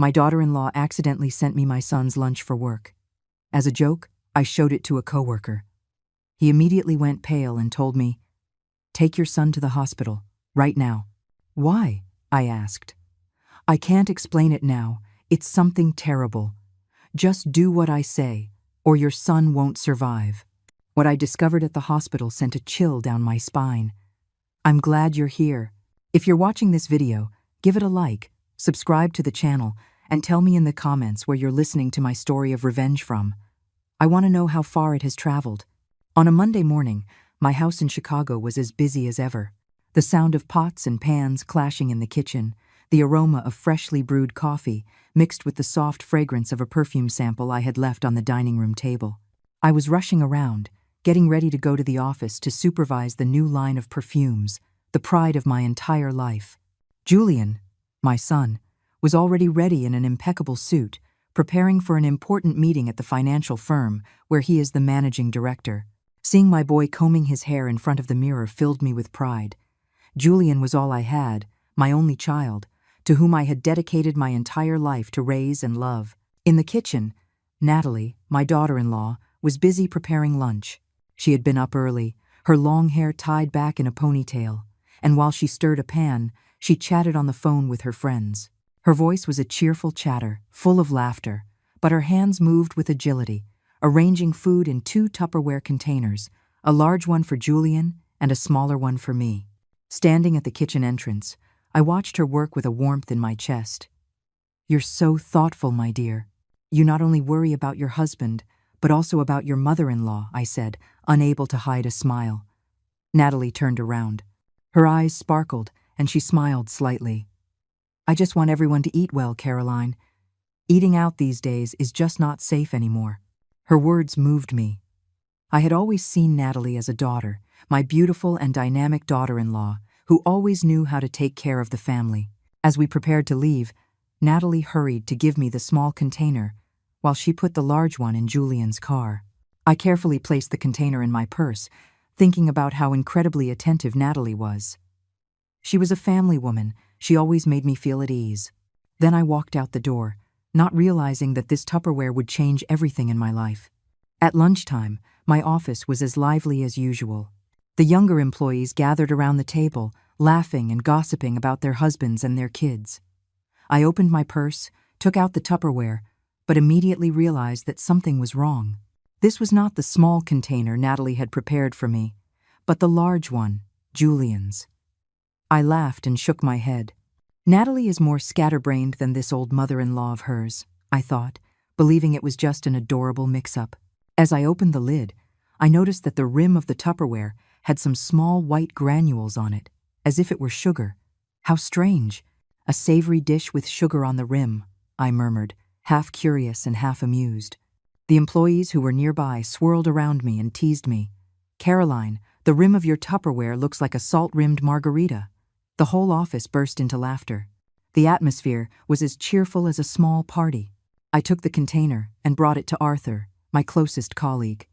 My daughter-in-law accidentally sent me my son's lunch for work. As a joke, I showed it to a coworker. He immediately went pale and told me, "Take your son to the hospital, right now." "Why?" I asked. "I can't explain it now. It's something terrible. Just do what I say, or your son won't survive." What I discovered at the hospital sent a chill down my spine. I'm glad you're here. If you're watching this video, give it a like, subscribe to the channel, and tell me in the comments where you're listening to my story of revenge from. I want to know how far it has traveled. On a Monday morning, my house in Chicago was as busy as ever. The sound of pots and pans clashing in the kitchen, the aroma of freshly brewed coffee mixed with the soft fragrance of a perfume sample I had left on the dining room table. I was rushing around, getting ready to go to the office to supervise the new line of perfumes, the pride of my entire life. Julian, my son, was already ready in an impeccable suit, preparing for an important meeting at the financial firm where he is the managing director. Seeing my boy combing his hair in front of the mirror filled me with pride. Julian was all I had, my only child, to whom I had dedicated my entire life to raise and love. In the kitchen, Natalie, my daughter-in-law, was busy preparing lunch. She had been up early, her long hair tied back in a ponytail, and while she stirred a pan, she chatted on the phone with her friends. Her voice was a cheerful chatter, full of laughter, but her hands moved with agility, arranging food in 2 Tupperware containers, a large one for Julian and a smaller one for me. Standing at the kitchen entrance, I watched her work with a warmth in my chest. "You're so thoughtful, my dear. You not only worry about your husband, but also about your mother-in-law," I said, unable to hide a smile. Natalie turned around. Her eyes sparkled, and she smiled slightly. "I just want everyone to eat well, Caroline. Eating out these days is just not safe anymore." Her words moved me. I had always seen Natalie as a daughter, my beautiful and dynamic daughter-in-law, who always knew how to take care of the family. As we prepared to leave, Natalie hurried to give me the small container, while she put the large one in Julian's car. I carefully placed the container in my purse, thinking about how incredibly attentive Natalie was. She was a family woman. She always made me feel at ease. Then I walked out the door, not realizing that this Tupperware would change everything in my life. At lunchtime, my office was as lively as usual. The younger employees gathered around the table, laughing and gossiping about their husbands and their kids. I opened my purse, took out the Tupperware, but immediately realized that something was wrong. This was not the small container Natalie had prepared for me, but the large one, Julian's. I laughed and shook my head. Natalie is more scatterbrained than this old mother-in-law of hers, I thought, believing it was just an adorable mix-up. As I opened the lid, I noticed that the rim of the Tupperware had some small white granules on it, as if it were sugar. How strange! A savory dish with sugar on the rim, I murmured, half curious and half amused. The employees who were nearby swirled around me and teased me. "Caroline, the rim of your Tupperware looks like a salt-rimmed margarita." The whole office burst into laughter. The atmosphere was as cheerful as a small party. I took the container and brought it to Arthur, my closest colleague.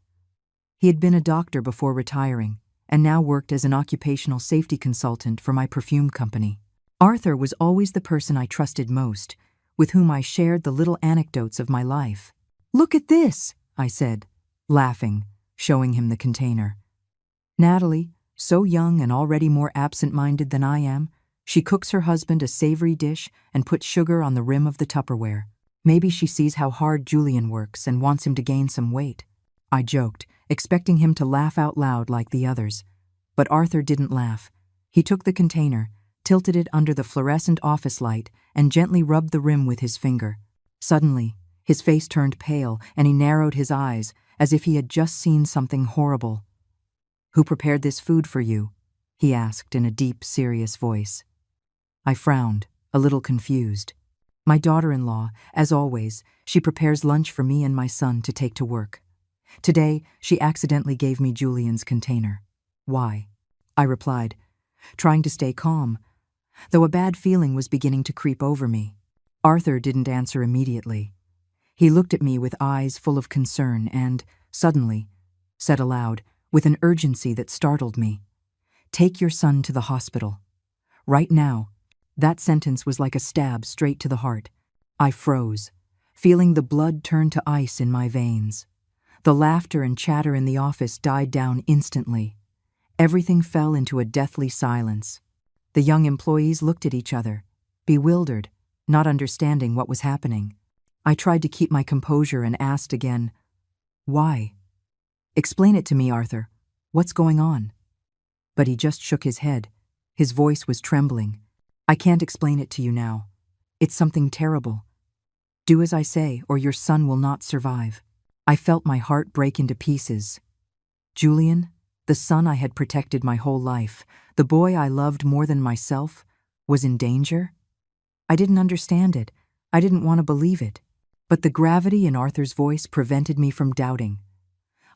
He had been a doctor before retiring, and now worked as an occupational safety consultant for my perfume company. Arthur was always the person I trusted most, with whom I shared the little anecdotes of my life. "Look at this," I said, laughing, showing him the container. Natalie, so young and already more absent-minded than I am, she cooks her husband a savory dish and puts sugar on the rim of the Tupperware. Maybe she sees how hard Julian works and wants him to gain some weight. I joked, expecting him to laugh out loud like the others. But Arthur didn't laugh. He took the container, tilted it under the fluorescent office light, and gently rubbed the rim with his finger. Suddenly, his face turned pale and he narrowed his eyes as if he had just seen something horrible. "Who prepared this food for you?" he asked in a deep, serious voice. I frowned, a little confused. "My daughter-in-law, as always, she prepares lunch for me and my son to take to work. Today, she accidentally gave me Julian's container." "Why?" I replied, trying to stay calm, though a bad feeling was beginning to creep over me. Arthur didn't answer immediately. He looked at me with eyes full of concern and, suddenly, said aloud, with an urgency that startled me, "Take your son to the hospital. Right now." That sentence was like a stab straight to the heart. I froze, feeling the blood turn to ice in my veins. The laughter and chatter in the office died down instantly. Everything fell into a deathly silence. The young employees looked at each other, bewildered, not understanding what was happening. I tried to keep my composure and asked again, "Why? Explain it to me, Arthur. What's going on?" But he just shook his head. His voice was trembling. "I can't explain it to you now. It's something terrible. Do as I say, or your son will not survive." I felt my heart break into pieces. Julian, the son I had protected my whole life, the boy I loved more than myself, was in danger? I didn't understand it. I didn't want to believe it. But the gravity in Arthur's voice prevented me from doubting.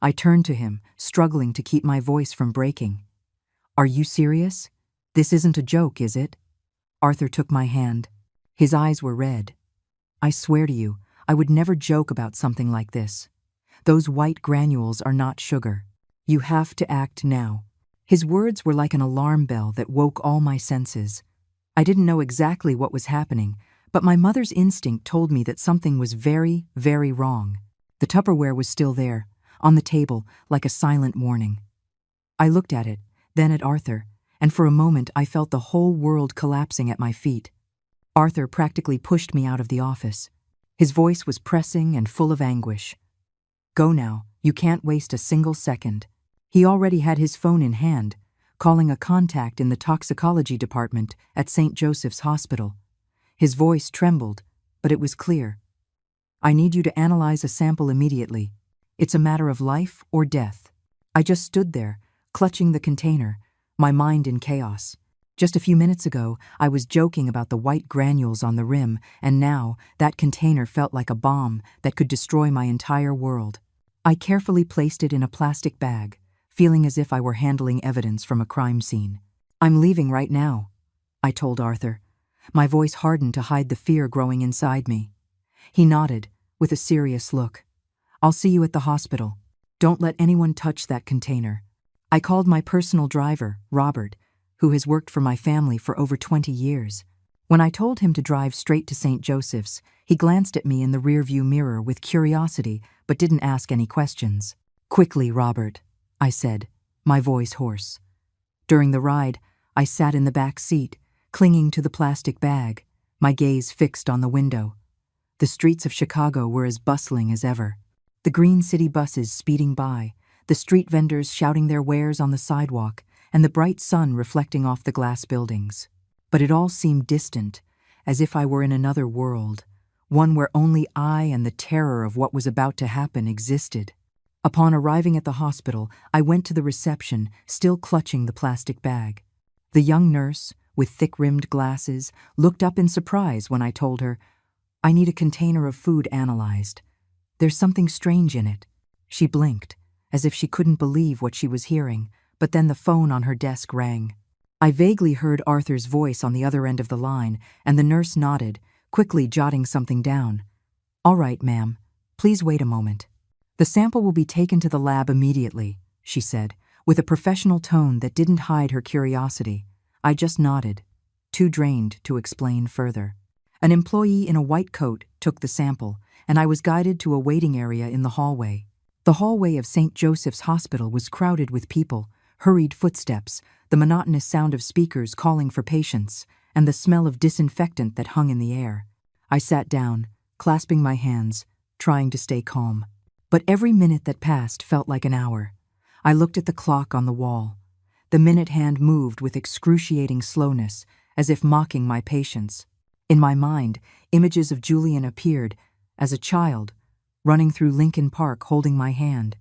I turned to him, struggling to keep my voice from breaking. "Are you serious? This isn't a joke, is it?" Arthur took my hand. His eyes were red. "I swear to you, I would never joke about something like this. Those white granules are not sugar. You have to act now." His words were like an alarm bell that woke all my senses. I didn't know exactly what was happening, but my mother's instinct told me that something was very, very wrong. The Tupperware was still there, on the table, like a silent warning. I looked at it, then at Arthur, and for a moment I felt the whole world collapsing at my feet. Arthur practically pushed me out of the office. His voice was pressing and full of anguish. "Go now, you can't waste a single second." He already had his phone in hand, calling a contact in the toxicology department at St. Joseph's Hospital. His voice trembled, but it was clear. "I need you to analyze a sample immediately. It's a matter of life or death." I just stood there, clutching the container, my mind in chaos. Just a few minutes ago, I was joking about the white granules on the rim, and now that container felt like a bomb that could destroy my entire world. I carefully placed it in a plastic bag, feeling as if I were handling evidence from a crime scene. "I'm leaving right now," I told Arthur. My voice hardened to hide the fear growing inside me. He nodded, with a serious look. "I'll see you at the hospital. Don't let anyone touch that container." I called my personal driver, Robert, who has worked for my family for over 20 years. When I told him to drive straight to St. Joseph's, he glanced at me in the rearview mirror with curiosity but didn't ask any questions. "Quickly, Robert," I said, my voice hoarse. During the ride, I sat in the back seat, clinging to the plastic bag, my gaze fixed on the window. The streets of Chicago were as bustling as ever. The green city buses speeding by, the street vendors shouting their wares on the sidewalk, and the bright sun reflecting off the glass buildings. But it all seemed distant, as if I were in another world, one where only I and the terror of what was about to happen existed. Upon arriving at the hospital, I went to the reception, still clutching the plastic bag. The young nurse, with thick-rimmed glasses, looked up in surprise when I told her, "I need a container of food analyzed. There's something strange in it." She blinked, as if she couldn't believe what she was hearing, but then the phone on her desk rang. I vaguely heard Arthur's voice on the other end of the line, and the nurse nodded, quickly jotting something down. "All right, ma'am. Please wait a moment." "The sample will be taken to the lab immediately," she said, with a professional tone that didn't hide her curiosity. I just nodded, too drained to explain further. An employee in a white coat took the sample, and I was guided to a waiting area in the hallway. The hallway of St. Joseph's Hospital was crowded with people, hurried footsteps, the monotonous sound of speakers calling for patients, and the smell of disinfectant that hung in the air. I sat down, clasping my hands, trying to stay calm. But every minute that passed felt like an hour. I looked at the clock on the wall. The minute hand moved with excruciating slowness, as if mocking my patience. In my mind, images of Julian appeared, as a child, running through Lincoln Park holding my hand.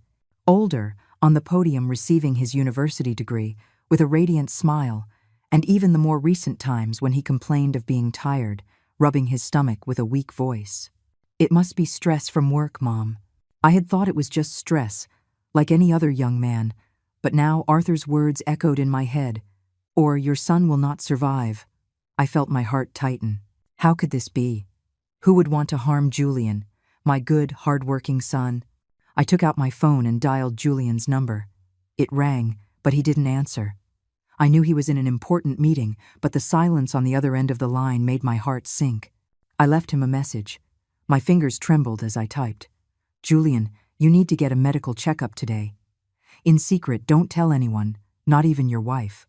Older, on the podium receiving his university degree, with a radiant smile, and even the more recent times when he complained of being tired, rubbing his stomach with a weak voice. "It must be stress from work, Mom." I had thought it was just stress, like any other young man, but now Arthur's words echoed in my head, "Or your son will not survive." I felt my heart tighten. How could this be? Who would want to harm Julian, my good, hard-working son? I took out my phone and dialed Julian's number. It rang, but he didn't answer. I knew he was in an important meeting, but the silence on the other end of the line made my heart sink. I left him a message. My fingers trembled as I typed. Julian, you need to get a medical checkup today. In secret, don't tell anyone, not even your wife.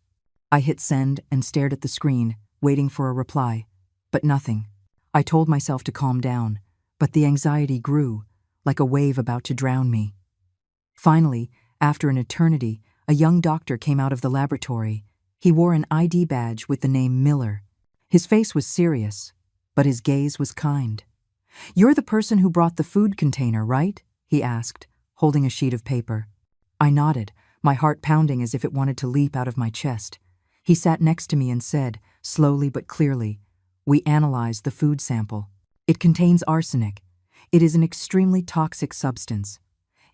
I hit send and stared at the screen, waiting for a reply. But nothing. I told myself to calm down, but the anxiety grew, like a wave about to drown me. Finally, after an eternity, a young doctor came out of the laboratory. He wore an ID badge with the name Miller. His face was serious, but his gaze was kind. "You're the person who brought the food container, right?" he asked, holding a sheet of paper. I nodded, my heart pounding as if it wanted to leap out of my chest. He sat next to me and said, slowly but clearly, "We analyzed the food sample. It contains arsenic. It is an extremely toxic substance.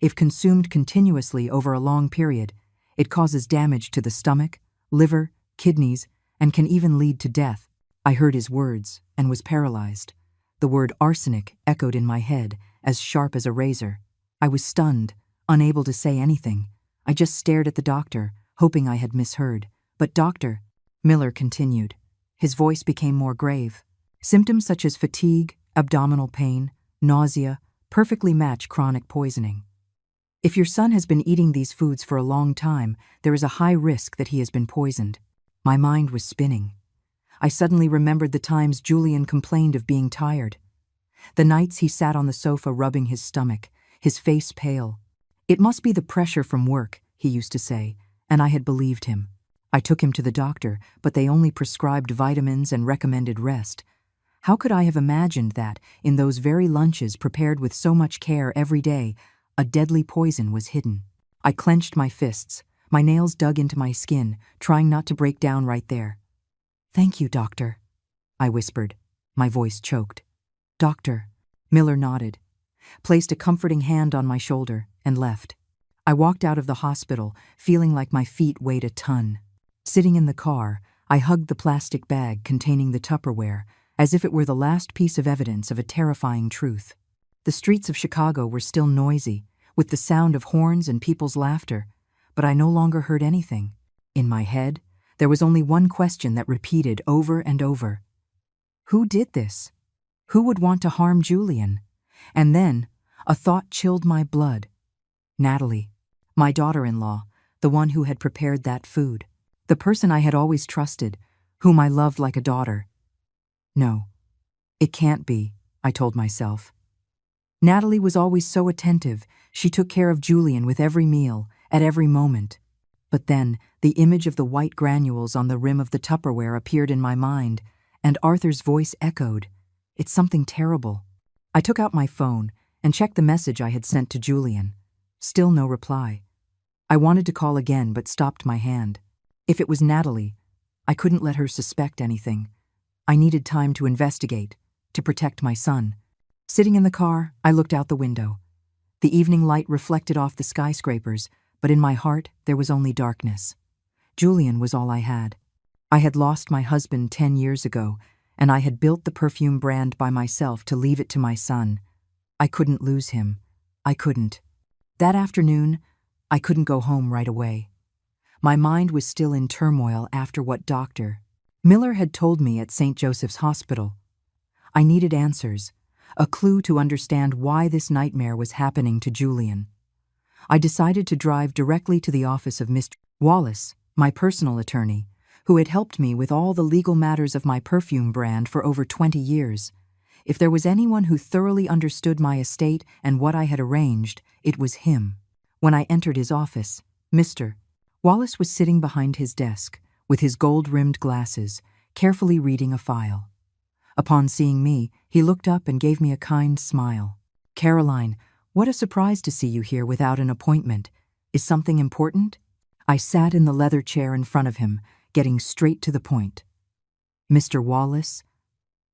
If consumed continuously over a long period, it causes damage to the stomach, liver, kidneys, and can even lead to death." I heard his words and was paralyzed. The word arsenic echoed in my head, as sharp as a razor. I was stunned, unable to say anything. I just stared at the doctor, hoping I had misheard. "But doctor," Miller continued. His voice became more grave. "Symptoms such as fatigue, abdominal pain, nausea, perfectly match chronic poisoning. If your son has been eating these foods for a long time, there is a high risk that he has been poisoned." My mind was spinning. I suddenly remembered the times Julian complained of being tired. The nights he sat on the sofa rubbing his stomach, his face pale. "It must be the pressure from work," he used to say, and I had believed him. I took him to the doctor, but they only prescribed vitamins and recommended rest. How could I have imagined that, in those very lunches prepared with so much care every day, a deadly poison was hidden? I clenched my fists. My nails dug into my skin, trying not to break down right there. "Thank you, doctor," I whispered. My voice choked. "Doctor," Miller nodded, placed a comforting hand on my shoulder, and left. I walked out of the hospital, feeling like my feet weighed a ton. Sitting in the car, I hugged the plastic bag containing the Tupperware, as if it were the last piece of evidence of a terrifying truth. The streets of Chicago were still noisy, with the sound of horns and people's laughter, but I no longer heard anything. In my head, there was only one question that repeated over and over. Who did this? Who would want to harm Julian? And then, a thought chilled my blood. Natalie, my daughter-in-law, the one who had prepared that food, the person I had always trusted, whom I loved like a daughter. No, it can't be, I told myself. Natalie was always so attentive. She took care of Julian with every meal, at every moment. But then, the image of the white granules on the rim of the Tupperware appeared in my mind, and Arthur's voice echoed. It's something terrible. I took out my phone and checked the message I had sent to Julian. Still no reply. I wanted to call again but stopped my hand. If it was Natalie, I couldn't let her suspect anything. I needed time to investigate, to protect my son. Sitting in the car, I looked out the window. The evening light reflected off the skyscrapers, but in my heart there was only darkness. Julian was all I had. I had lost my husband 10 years ago, and I had built the perfume brand by myself to leave it to my son. I couldn't lose him. I couldn't. That afternoon, I couldn't go home right away. My mind was still in turmoil after what Dr. Miller had told me at St. Joseph's Hospital. I needed answers, a clue to understand why this nightmare was happening to Julian. I decided to drive directly to the office of Mr. Wallace, my personal attorney, who had helped me with all the legal matters of my perfume brand for over 20 years. If there was anyone who thoroughly understood my estate and what I had arranged, it was him. When I entered his office, Mr. Wallace was sitting behind his desk, with his gold-rimmed glasses, carefully reading a file. Upon seeing me, he looked up and gave me a kind smile. "Caroline, what a surprise to see you here without an appointment. Is something important?" I sat in the leather chair in front of him, getting straight to the point. "Mr. Wallace,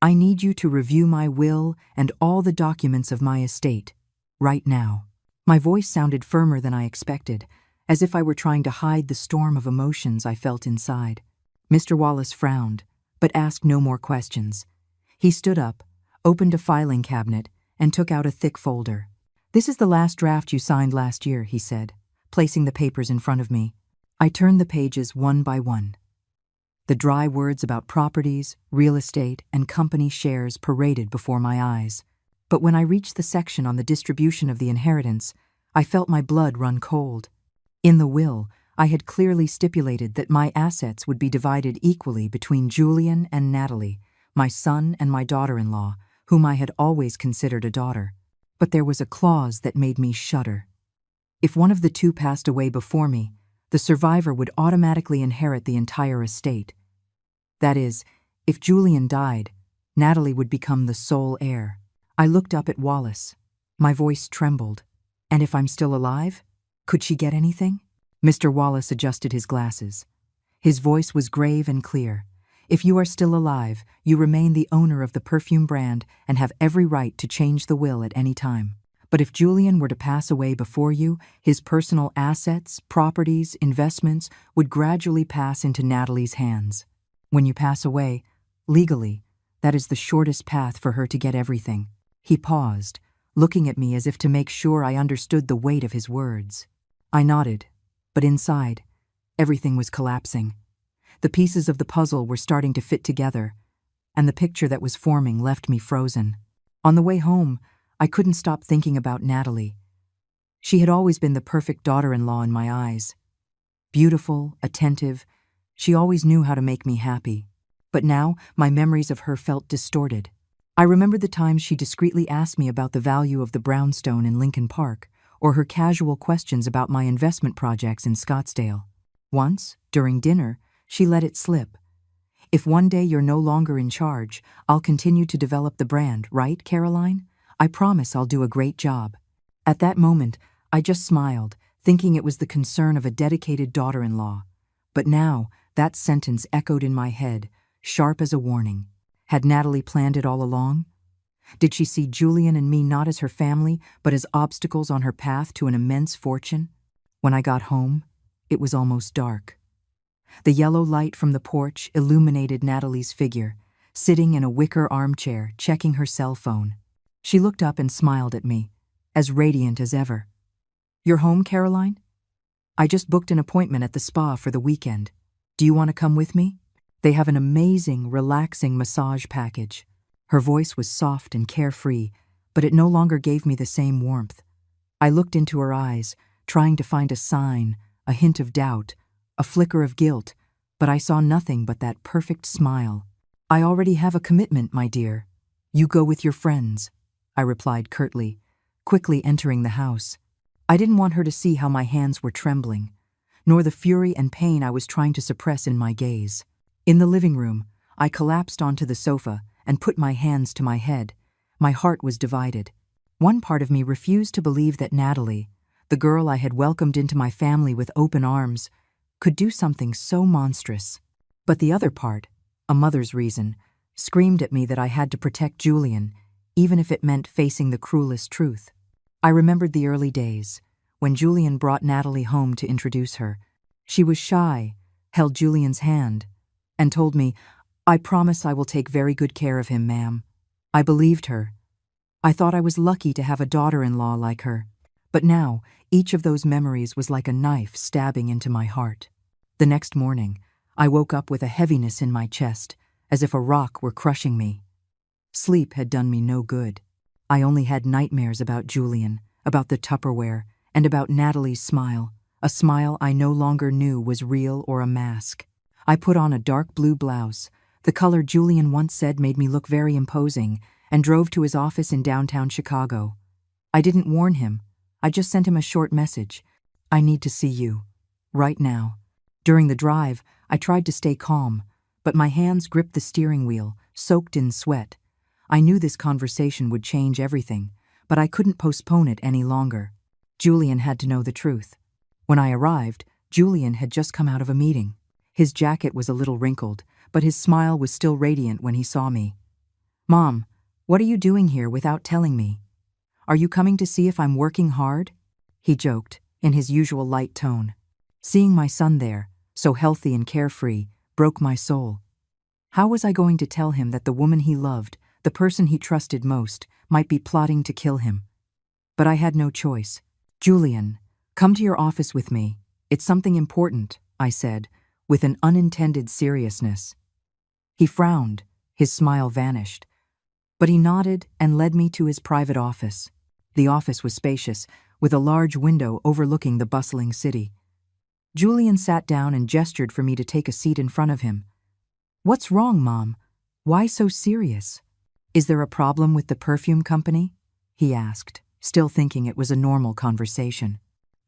I need you to review my will and all the documents of my estate, right now." My voice sounded firmer than I expected, as if I were trying to hide the storm of emotions I felt inside. Mr. Wallace frowned, but asked no more questions. He stood up, opened a filing cabinet, and took out a thick folder. "This is the last draft you signed last year," he said, placing the papers in front of me. I turned the pages one by one. The dry words about properties, real estate, and company shares paraded before my eyes. But when I reached the section on the distribution of the inheritance, I felt my blood run cold. In the will, I had clearly stipulated that my assets would be divided equally between Julian and Natalie, my son and my daughter-in-law, whom I had always considered a daughter. But there was a clause that made me shudder. If one of the two passed away before me, the survivor would automatically inherit the entire estate. That is, if Julian died, Natalie would become the sole heir. I looked up at Wallace. My voice trembled. And if I'm still alive? Could she get anything? Mr. Wallace adjusted his glasses. His voice was grave and clear. If you are still alive, you remain the owner of the perfume brand and have every right to change the will at any time. But if Julian were to pass away before you, his personal assets, properties, investments would gradually pass into Natalie's hands. When you pass away, legally, that is the shortest path for her to get everything. He paused, looking at me as if to make sure I understood the weight of his words. I nodded, but inside, everything was collapsing. The pieces of the puzzle were starting to fit together, and the picture that was forming left me frozen. On the way home, I couldn't stop thinking about Natalie. She had always been the perfect daughter-in-law in my eyes. Beautiful, attentive, she always knew how to make me happy. But now, my memories of her felt distorted. I remembered the times she discreetly asked me about the value of the brownstone in Lincoln Park, or her casual questions about my investment projects in Scottsdale. Once, during dinner, she let it slip. If one day you're no longer in charge, I'll continue to develop the brand, right, Caroline? I promise I'll do a great job. At that moment, I just smiled, thinking it was the concern of a dedicated daughter-in-law. But now, that sentence echoed in my head, sharp as a warning. Had Natalie planned it all along? Did she see Julian and me not as her family, but as obstacles on her path to an immense fortune? When I got home, it was almost dark. The yellow light from the porch illuminated Natalie's figure, sitting in a wicker armchair, checking her cell phone. She looked up and smiled at me, as radiant as ever. "You're home, Caroline? I just booked an appointment at the spa for the weekend. Do you want to come with me? They have an amazing, relaxing massage package." Her voice was soft and carefree, but it no longer gave me the same warmth. I looked into her eyes, trying to find a sign, a hint of doubt, a flicker of guilt, but I saw nothing but that perfect smile. "I already have a commitment, my dear. You go with your friends," I replied curtly, quickly entering the house. I didn't want her to see how my hands were trembling, nor the fury and pain I was trying to suppress in my gaze. In the living room, I collapsed onto the sofa and put my hands to my head. My heart was divided. One part of me refused to believe that Natalie, the girl I had welcomed into my family with open arms, could do something so monstrous. But the other part, a mother's reason, screamed at me that I had to protect Julian, even if it meant facing the cruelest truth. I remembered the early days, when Julian brought Natalie home to introduce her. She was shy, held Julian's hand, and told me, "I promise I will take very good care of him, ma'am." I believed her. I thought I was lucky to have a daughter-in-law like her. But now, each of those memories was like a knife stabbing into my heart. The next morning, I woke up with a heaviness in my chest, as if a rock were crushing me. Sleep had done me no good. I only had nightmares about Julian, about the Tupperware, and about Natalie's smile, a smile I no longer knew was real or a mask. I put on a dark blue blouse, the color Julian once said made me look very imposing, and drove to his office in downtown Chicago. I didn't warn him. I just sent him a short message. "I need to see you. Right now." During the drive, I tried to stay calm, but my hands gripped the steering wheel, soaked in sweat. I knew this conversation would change everything, but I couldn't postpone it any longer. Julian had to know the truth. When I arrived, Julian had just come out of a meeting. His jacket was a little wrinkled, but his smile was still radiant when he saw me. "Mom, what are you doing here without telling me? Are you coming to see if I'm working hard?" He joked, in his usual light tone. Seeing my son there, so healthy and carefree, broke my soul. How was I going to tell him that the woman he loved, the person he trusted most, might be plotting to kill him? But I had no choice. "Julian, come to your office with me. It's something important," I said, with an unintended seriousness. He frowned, his smile vanished, but he nodded and led me to his private office. The office was spacious, with a large window overlooking the bustling city. Julian sat down and gestured for me to take a seat in front of him. "What's wrong, Mom? Why so serious? Is there a problem with the perfume company?" he asked, still thinking it was a normal conversation.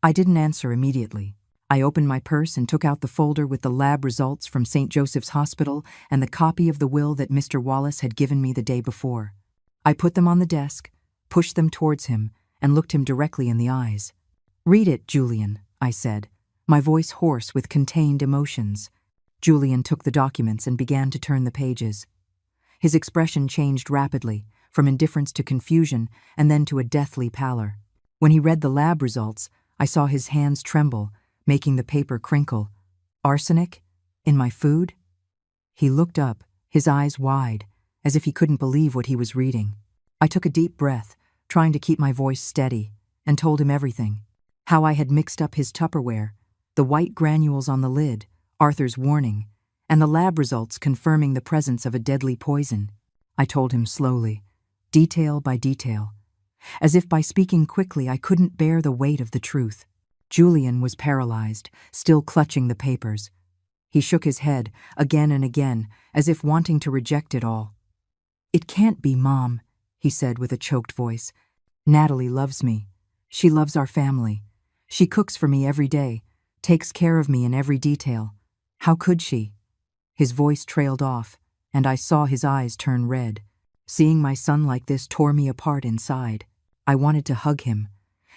I didn't answer immediately. I opened my purse and took out the folder with the lab results from St. Joseph's Hospital and the copy of the will that Mr. Wallace had given me the day before. I put them on the desk, pushed them towards him, and looked him directly in the eyes. "Read it, Julian," I said, my voice hoarse with contained emotions. Julian took the documents and began to turn the pages. His expression changed rapidly, from indifference to confusion and then to a deathly pallor. When he read the lab results, I saw his hands tremble, making the paper crinkle. "Arsenic? In my food?" He looked up, his eyes wide, as if he couldn't believe what he was reading. I took a deep breath, trying to keep my voice steady, and told him everything. How I had mixed up his Tupperware, the white granules on the lid, Arthur's warning, and the lab results confirming the presence of a deadly poison. I told him slowly, detail by detail. As if by speaking quickly I couldn't bear the weight of the truth. Julian was paralyzed, still clutching the papers. He shook his head again and again, as if wanting to reject it all. "It can't be, Mom," he said with a choked voice. "Natalie loves me. She loves our family. She cooks for me every day, takes care of me in every detail. How could she?" His voice trailed off, and I saw his eyes turn red. Seeing my son like this tore me apart inside. I wanted to hug him,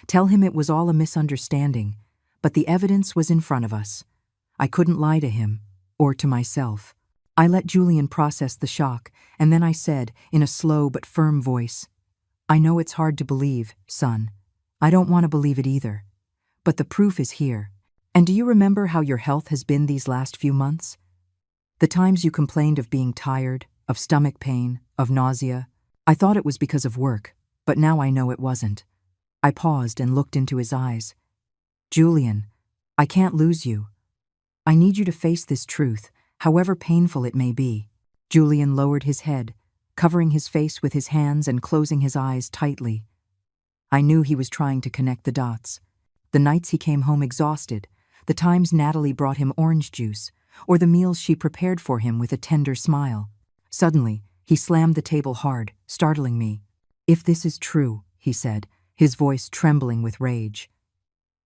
tell him it was all a misunderstanding, but the evidence was in front of us. I couldn't lie to him, or to myself. I let Julian process the shock, and then I said, in a slow but firm voice, "I know it's hard to believe, son. I don't want to believe it either. But the proof is here. And do you remember how your health has been these last few months? The times you complained of being tired, of stomach pain, of nausea. I thought it was because of work, but now I know it wasn't." I paused and looked into his eyes. "Julian, I can't lose you. I need you to face this truth, however painful it may be." Julian lowered his head, covering his face with his hands and closing his eyes tightly. I knew he was trying to connect the dots. The nights he came home exhausted, the times Natalie brought him orange juice, or the meals she prepared for him with a tender smile. Suddenly, he slammed the table hard, startling me. "If this is true," he said, his voice trembling with rage,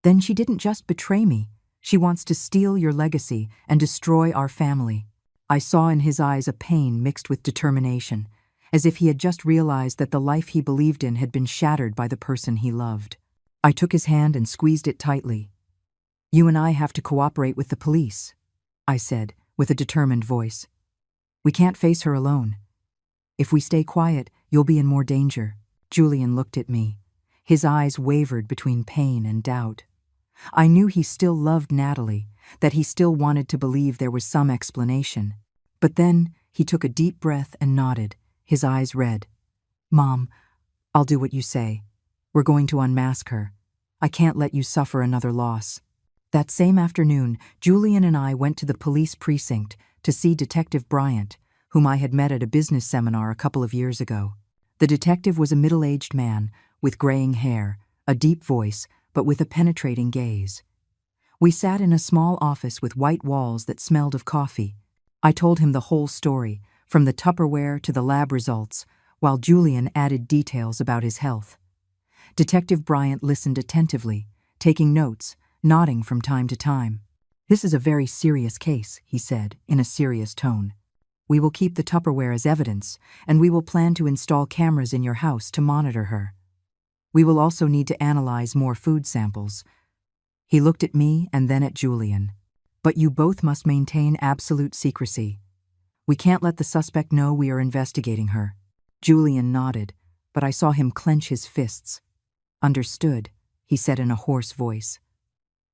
"then she didn't just betray me. She wants to steal your legacy and destroy our family." I saw in his eyes a pain mixed with determination, as if he had just realized that the life he believed in had been shattered by the person he loved. I took his hand and squeezed it tightly. "You and I have to cooperate with the police," I said, with a determined voice. "We can't face her alone. If we stay quiet, you'll be in more danger." Julian looked at me. His eyes wavered between pain and doubt. I knew he still loved Natalie, that he still wanted to believe there was some explanation. But then he took a deep breath and nodded, his eyes red. "Mom, I'll do what you say. We're going to unmask her. I can't let you suffer another loss." That same afternoon, Julian and I went to the police precinct to see Detective Bryant, whom I had met at a business seminar a couple of years ago. The detective was a middle-aged man with graying hair, a deep voice, but with a penetrating gaze. We sat in a small office with white walls that smelled of coffee. I told him the whole story, from the Tupperware to the lab results, while Julian added details about his health. Detective Bryant listened attentively, taking notes, nodding from time to time. "This is a very serious case," he said, in a serious tone. "We will keep the Tupperware as evidence, and we will plan to install cameras in your house to monitor her. We will also need to analyze more food samples." He looked at me and then at Julian. "But you both must maintain absolute secrecy. We can't let the suspect know we are investigating her." Julian nodded, but I saw him clench his fists. "Understood," he said in a hoarse voice.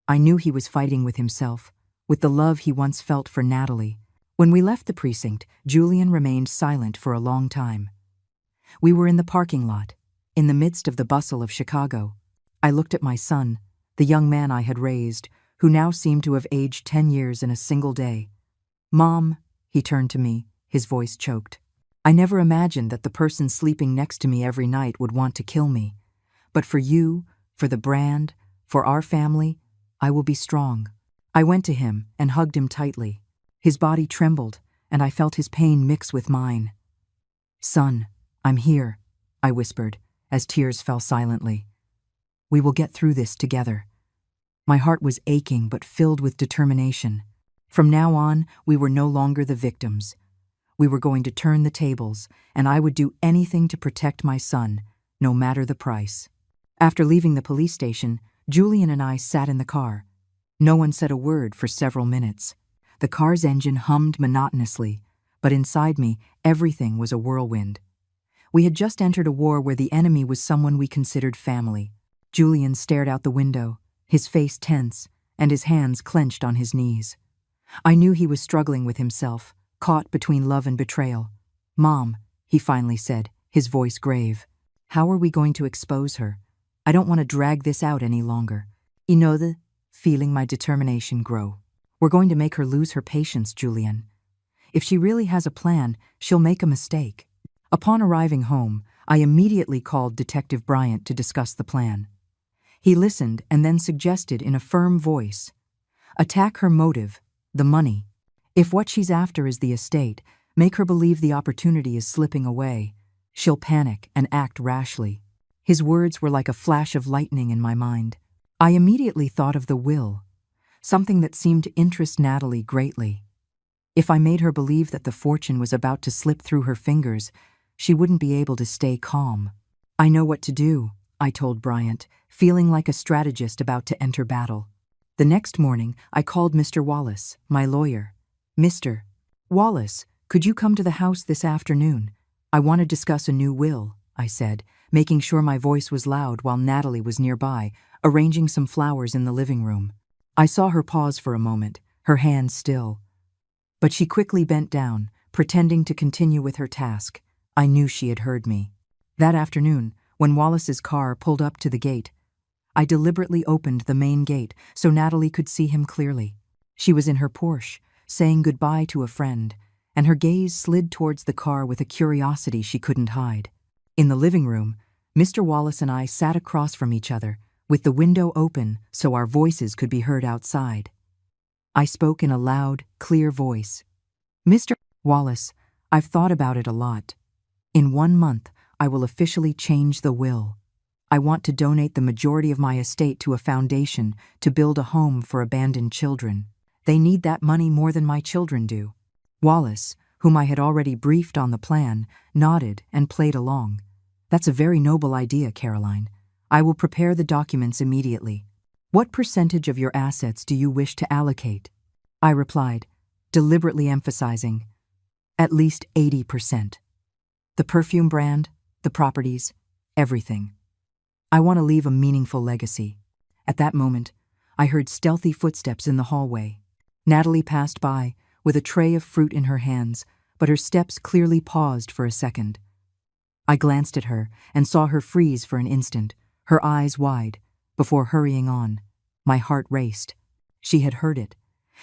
I knew he was fighting with himself, with the love he once felt for Natalie. When we left the precinct, Julian remained silent for a long time. We were in the parking lot, in the midst of the bustle of Chicago. I looked at my son, the young man I had raised, who now seemed to have aged 10 years in a single day. "Mom," he turned to me, his voice choked. "I never imagined that the person sleeping next to me every night would want to kill me. But for you, for the brand, for our family, I will be strong." I went to him and hugged him tightly. His body trembled, and I felt his pain mix with mine. "Son, I'm here," I whispered, as tears fell silently. "We will get through this together." My heart was aching but filled with determination. From now on, we were no longer the victims. We were going to turn the tables, and I would do anything to protect my son, no matter the price. After leaving the police station, Julian and I sat in the car. No one said a word for several minutes. The car's engine hummed monotonously, but inside me, everything was a whirlwind. We had just entered a war where the enemy was someone we considered family. Julian stared out the window, his face tense, and his hands clenched on his knees. I knew he was struggling with himself, caught between love and betrayal. "Mom," he finally said, his voice grave. "How are we going to expose her? I don't want to drag this out any longer." Feeling my determination grow. "We're going to make her lose her patience, Julian. If she really has a plan, she'll make a mistake." Upon arriving home, I immediately called Detective Bryant to discuss the plan. He listened and then suggested in a firm voice, "Attack her motive, the money. If what she's after is the estate, make her believe the opportunity is slipping away. She'll panic and act rashly." His words were like a flash of lightning in my mind. I immediately thought of the will, something that seemed to interest Natalie greatly. If I made her believe that the fortune was about to slip through her fingers, she wouldn't be able to stay calm. "I know what to do," I told Bryant, feeling like a strategist about to enter battle. The next morning, I called Mr. Wallace, my lawyer. "Mr. Wallace, could you come to the house this afternoon? I want to discuss a new will," I said, making sure my voice was loud while Natalie was nearby, arranging some flowers in the living room. I saw her pause for a moment, her hands still. But she quickly bent down, pretending to continue with her task. I knew she had heard me. That afternoon, when Wallace's car pulled up to the gate, I deliberately opened the main gate so Natalie could see him clearly. She was in her Porsche, saying goodbye to a friend, and her gaze slid towards the car with a curiosity she couldn't hide. In the living room, Mr. Wallace and I sat across from each other, with the window open so our voices could be heard outside. I spoke in a loud, clear voice. "Mr. Wallace, I've thought about it a lot. In 1 month, I will officially change the will. I want to donate the majority of my estate to a foundation to build a home for abandoned children. They need that money more than my children do." Wallace, whom I had already briefed on the plan, nodded and played along. "That's a very noble idea, Caroline. I will prepare the documents immediately. What percentage of your assets do you wish to allocate?" I replied, deliberately emphasizing, "At least 80%. The perfume brand, the properties, everything. I want to leave a meaningful legacy." At that moment, I heard stealthy footsteps in the hallway. Natalie passed by, with a tray of fruit in her hands, but her steps clearly paused for a second. I glanced at her and saw her freeze for an instant, her eyes wide, before hurrying on. My heart raced. She had heard it,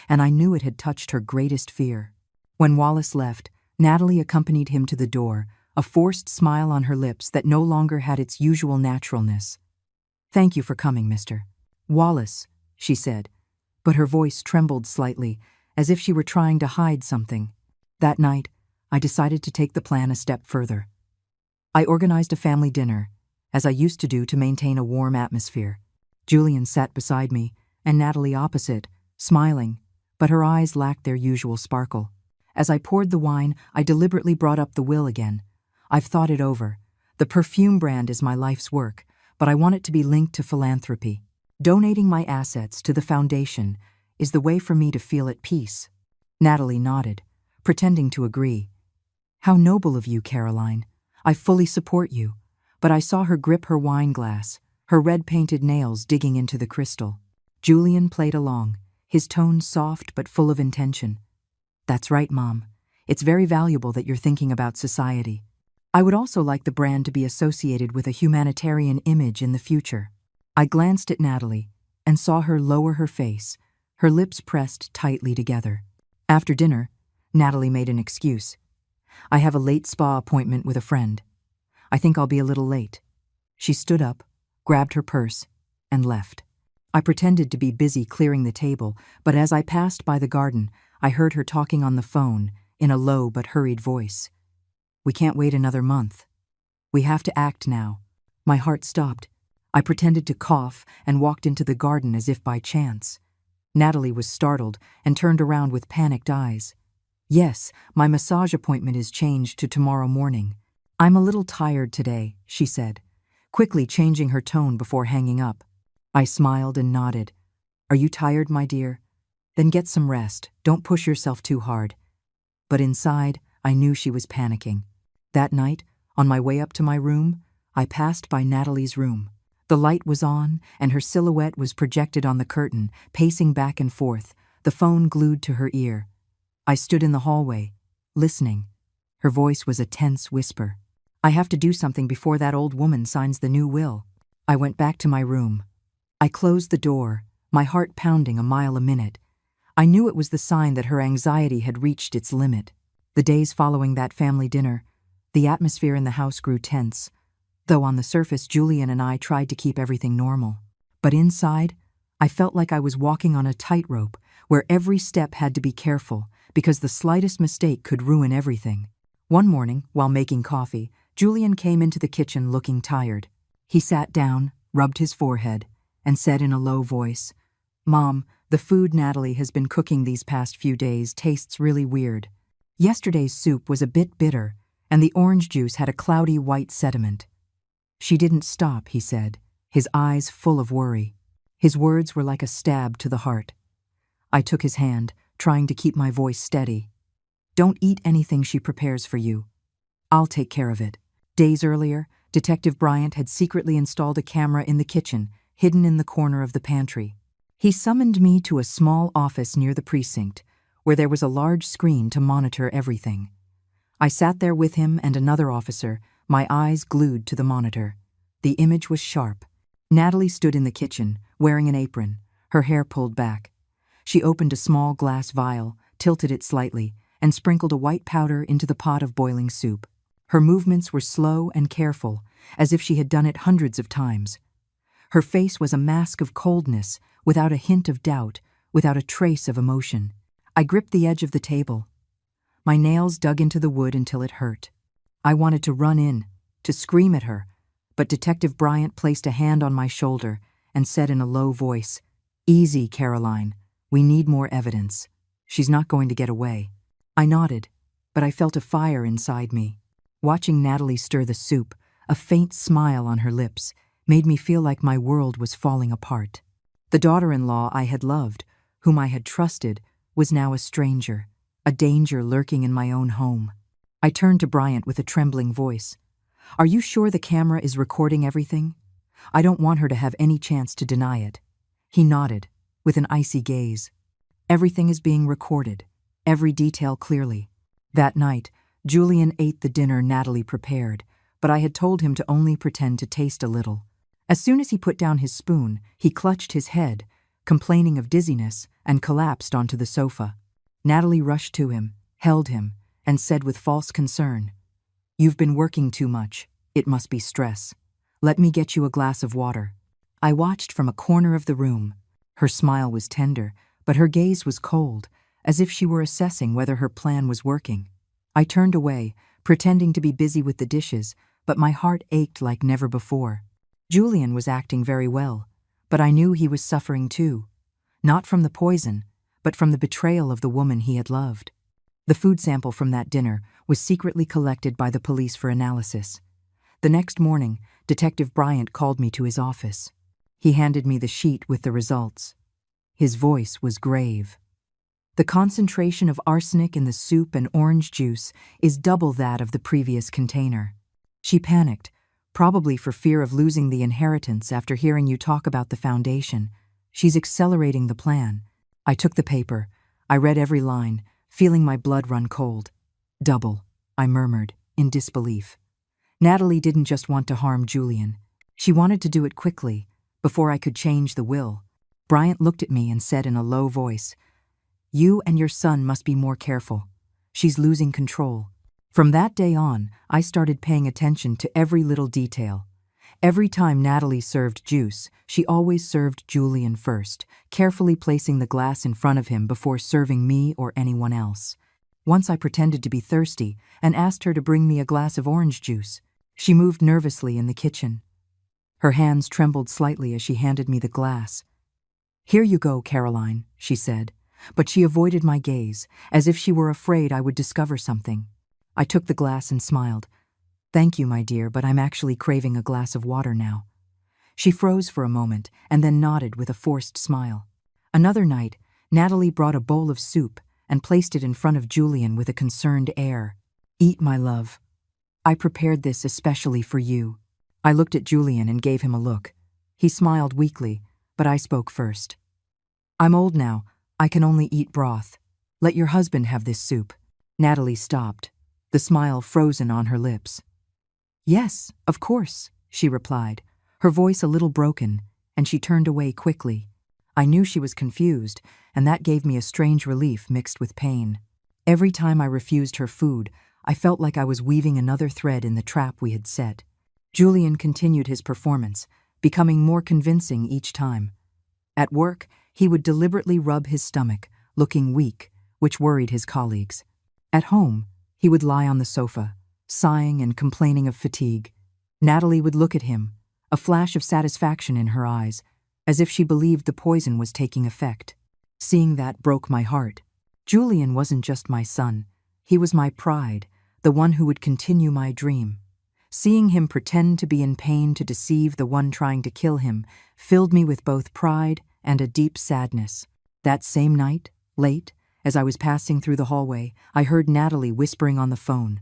and I knew it had touched her greatest fear. When Wallace left, Natalie accompanied him to the door, a forced smile on her lips that no longer had its usual naturalness. "Thank you for coming, Mr. Wallace," she said, but her voice trembled slightly, as if she were trying to hide something. That night, I decided to take the plan a step further. I organized a family dinner, as I used to do to maintain a warm atmosphere. Julian sat beside me, and Natalie opposite, smiling, but her eyes lacked their usual sparkle. As I poured the wine, I deliberately brought up the will again. "I've thought it over. The perfume brand is my life's work, but I want it to be linked to philanthropy. Donating my assets to the foundation is the way for me to feel at peace." Natalie nodded, pretending to agree. "How noble of you, Caroline. I fully support you." But I saw her grip her wine glass, her red-painted nails digging into the crystal. Julian played along, his tone soft but full of intention. "That's right, Mom. It's very valuable that you're thinking about society. I would also like the brand to be associated with a humanitarian image in the future." I glanced at Natalie and saw her lower her face, her lips pressed tightly together. After dinner, Natalie made an excuse. I have a late spa appointment with a friend. I think I'll be a little late. She stood up, grabbed her purse, and left. I pretended to be busy clearing the table, but as I passed by the garden, I heard her talking on the phone in a low but hurried voice. We can't wait another month. We have to act now. My heart stopped. I pretended to cough and walked into the garden as if by chance. Natalie was startled and turned around with panicked eyes. Yes, my massage appointment is changed to tomorrow morning. I'm a little tired today, she said, quickly changing her tone before hanging up. I smiled and nodded. Are you tired, my dear? Then get some rest. Don't push yourself too hard. But inside, I knew she was panicking. That night, on my way up to my room, I passed by Natalie's room. The light was on, and her silhouette was projected on the curtain, pacing back and forth, the phone glued to her ear. I stood in the hallway, listening. Her voice was a tense whisper. I have to do something before that old woman signs the new will. I went back to my room. I closed the door, my heart pounding a mile a minute. I knew it was the sign that her anxiety had reached its limit. The days following that family dinner, the atmosphere in the house grew tense, though on the surface Julian and I tried to keep everything normal. But inside, I felt like I was walking on a tightrope where every step had to be careful because the slightest mistake could ruin everything. One morning, while making coffee, Julian came into the kitchen looking tired. He sat down, rubbed his forehead, and said in a low voice, "Mom, the food Natalie has been cooking these past few days tastes really weird. Yesterday's soup was a bit bitter, and the orange juice had a cloudy white sediment." She didn't stop, he said, his eyes full of worry. His words were like a stab to the heart. I took his hand, trying to keep my voice steady. "Don't eat anything she prepares for you. I'll take care of it." Days earlier, Detective Bryant had secretly installed a camera in the kitchen, hidden in the corner of the pantry. He summoned me to a small office near the precinct, where there was a large screen to monitor everything. I sat there with him and another officer, my eyes glued to the monitor. The image was sharp. Natalie stood in the kitchen, wearing an apron, her hair pulled back. She opened a small glass vial, tilted it slightly, and sprinkled a white powder into the pot of boiling soup. Her movements were slow and careful, as if she had done it hundreds of times. Her face was a mask of coldness, without a hint of doubt, without a trace of emotion. I gripped the edge of the table. My nails dug into the wood until it hurt. I wanted to run in, to scream at her, but Detective Bryant placed a hand on my shoulder and said in a low voice, "Easy, Caroline. We need more evidence. She's not going to get away." I nodded, but I felt a fire inside me. Watching Natalie stir the soup, a faint smile on her lips, made me feel like my world was falling apart. The daughter-in-law I had loved, whom I had trusted, was now a stranger, a danger lurking in my own home. I turned to Bryant with a trembling voice. "Are you sure the camera is recording everything? I don't want her to have any chance to deny it." He nodded, with an icy gaze. "Everything is being recorded, every detail clearly." That night, Julian ate the dinner Natalie prepared, but I had told him to only pretend to taste a little. As soon as he put down his spoon, he clutched his head, complaining of dizziness, and collapsed onto the sofa. Natalie rushed to him, held him, and said with false concern, "You've been working too much. It must be stress. Let me get you a glass of water." I watched from a corner of the room. Her smile was tender, but her gaze was cold, as if she were assessing whether her plan was working. I turned away, pretending to be busy with the dishes, but my heart ached like never before. Julian was acting very well, but I knew he was suffering too. Not from the poison, but from the betrayal of the woman he had loved. The food sample from that dinner was secretly collected by the police for analysis. The next morning, Detective Bryant called me to his office. He handed me the sheet with the results. His voice was grave. "The concentration of arsenic in the soup and orange juice is double that of the previous container." She panicked, probably for fear of losing the inheritance after hearing you talk about the foundation. "She's accelerating the plan." I took the paper. I read every line, feeling my blood run cold. "Double," I murmured, in disbelief. Natalie didn't just want to harm Julian. She wanted to do it quickly, before I could change the will. Bryant looked at me and said in a low voice, "You and your son must be more careful. She's losing control." From that day on, I started paying attention to every little detail. Every time Natalie served juice, she always served Julian first, carefully placing the glass in front of him before serving me or anyone else. Once I pretended to be thirsty and asked her to bring me a glass of orange juice. She moved nervously in the kitchen. Her hands trembled slightly as she handed me the glass. "Here you go, Caroline," she said, but she avoided my gaze, as if she were afraid I would discover something. I took the glass and smiled. "Thank you, my dear, but I'm actually craving a glass of water now." She froze for a moment and then nodded with a forced smile. Another night, Natalie brought a bowl of soup and placed it in front of Julian with a concerned air. "Eat, my love. I prepared this especially for you." I looked at Julian and gave him a look. He smiled weakly, but I spoke first. "I'm old now. I can only eat broth. Let your husband have this soup." Natalie stopped, the smile frozen on her lips. "Yes, of course," she replied, her voice a little broken, and she turned away quickly. I knew she was confused, and that gave me a strange relief mixed with pain. Every time I refused her food, I felt like I was weaving another thread in the trap we had set. Julian continued his performance, becoming more convincing each time. At work, he would deliberately rub his stomach, looking weak, which worried his colleagues. At home, he would lie on the sofa, sighing and complaining of fatigue. Natalie would look at him, a flash of satisfaction in her eyes, as if she believed the poison was taking effect. Seeing that broke my heart. Julian wasn't just my son. He was my pride, the one who would continue my dream. Seeing him pretend to be in pain to deceive the one trying to kill him filled me with both pride and a deep sadness. That same night, late, as I was passing through the hallway, I heard Natalie whispering on the phone.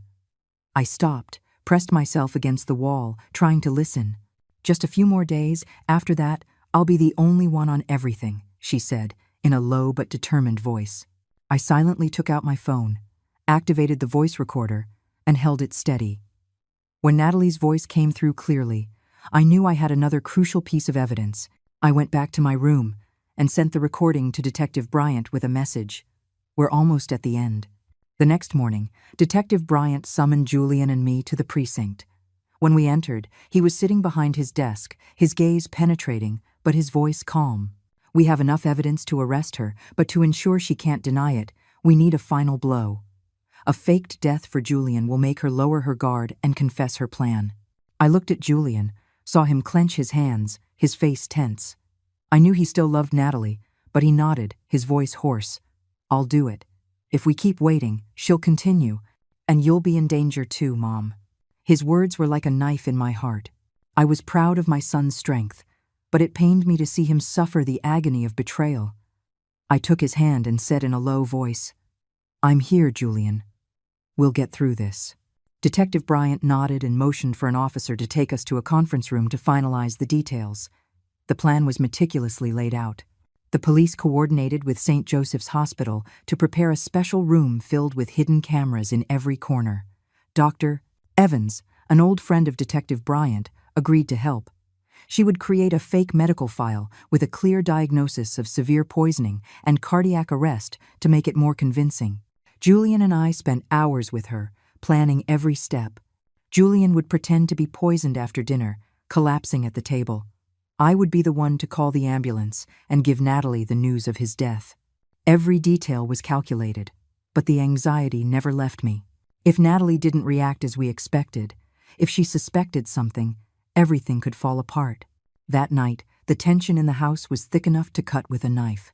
I stopped, pressed myself against the wall, trying to listen. "Just a few more days, after that, I'll be the only one on everything," she said, in a low but determined voice. I silently took out my phone, activated the voice recorder, and held it steady. When Natalie's voice came through clearly, I knew I had another crucial piece of evidence. I went back to my room and sent the recording to Detective Bryant with a message. "We're almost at the end." The next morning, Detective Bryant summoned Julian and me to the precinct. When we entered, he was sitting behind his desk, his gaze penetrating, but his voice calm. "We have enough evidence to arrest her, but to ensure she can't deny it, we need a final blow. A faked death for Julian will make her lower her guard and confess her plan." I looked at Julian, saw him clench his hands, his face tense. I knew he still loved Natalie, but he nodded, his voice hoarse. "I'll do it. If we keep waiting, she'll continue, and you'll be in danger too, Mom." His words were like a knife in my heart. I was proud of my son's strength, but it pained me to see him suffer the agony of betrayal. I took his hand and said in a low voice, "I'm here, Julian. We'll get through this." Detective Bryant nodded and motioned for an officer to take us to a conference room to finalize the details. The plan was meticulously laid out. The police coordinated with St. Joseph's Hospital to prepare a special room filled with hidden cameras in every corner. Dr. Evans, an old friend of Detective Bryant, agreed to help. She would create a fake medical file with a clear diagnosis of severe poisoning and cardiac arrest to make it more convincing. Julian and I spent hours with her, planning every step. Julian would pretend to be poisoned after dinner, collapsing at the table. I would be the one to call the ambulance and give Natalie the news of his death. Every detail was calculated, but the anxiety never left me. If Natalie didn't react as we expected, if she suspected something, everything could fall apart. That night, the tension in the house was thick enough to cut with a knife.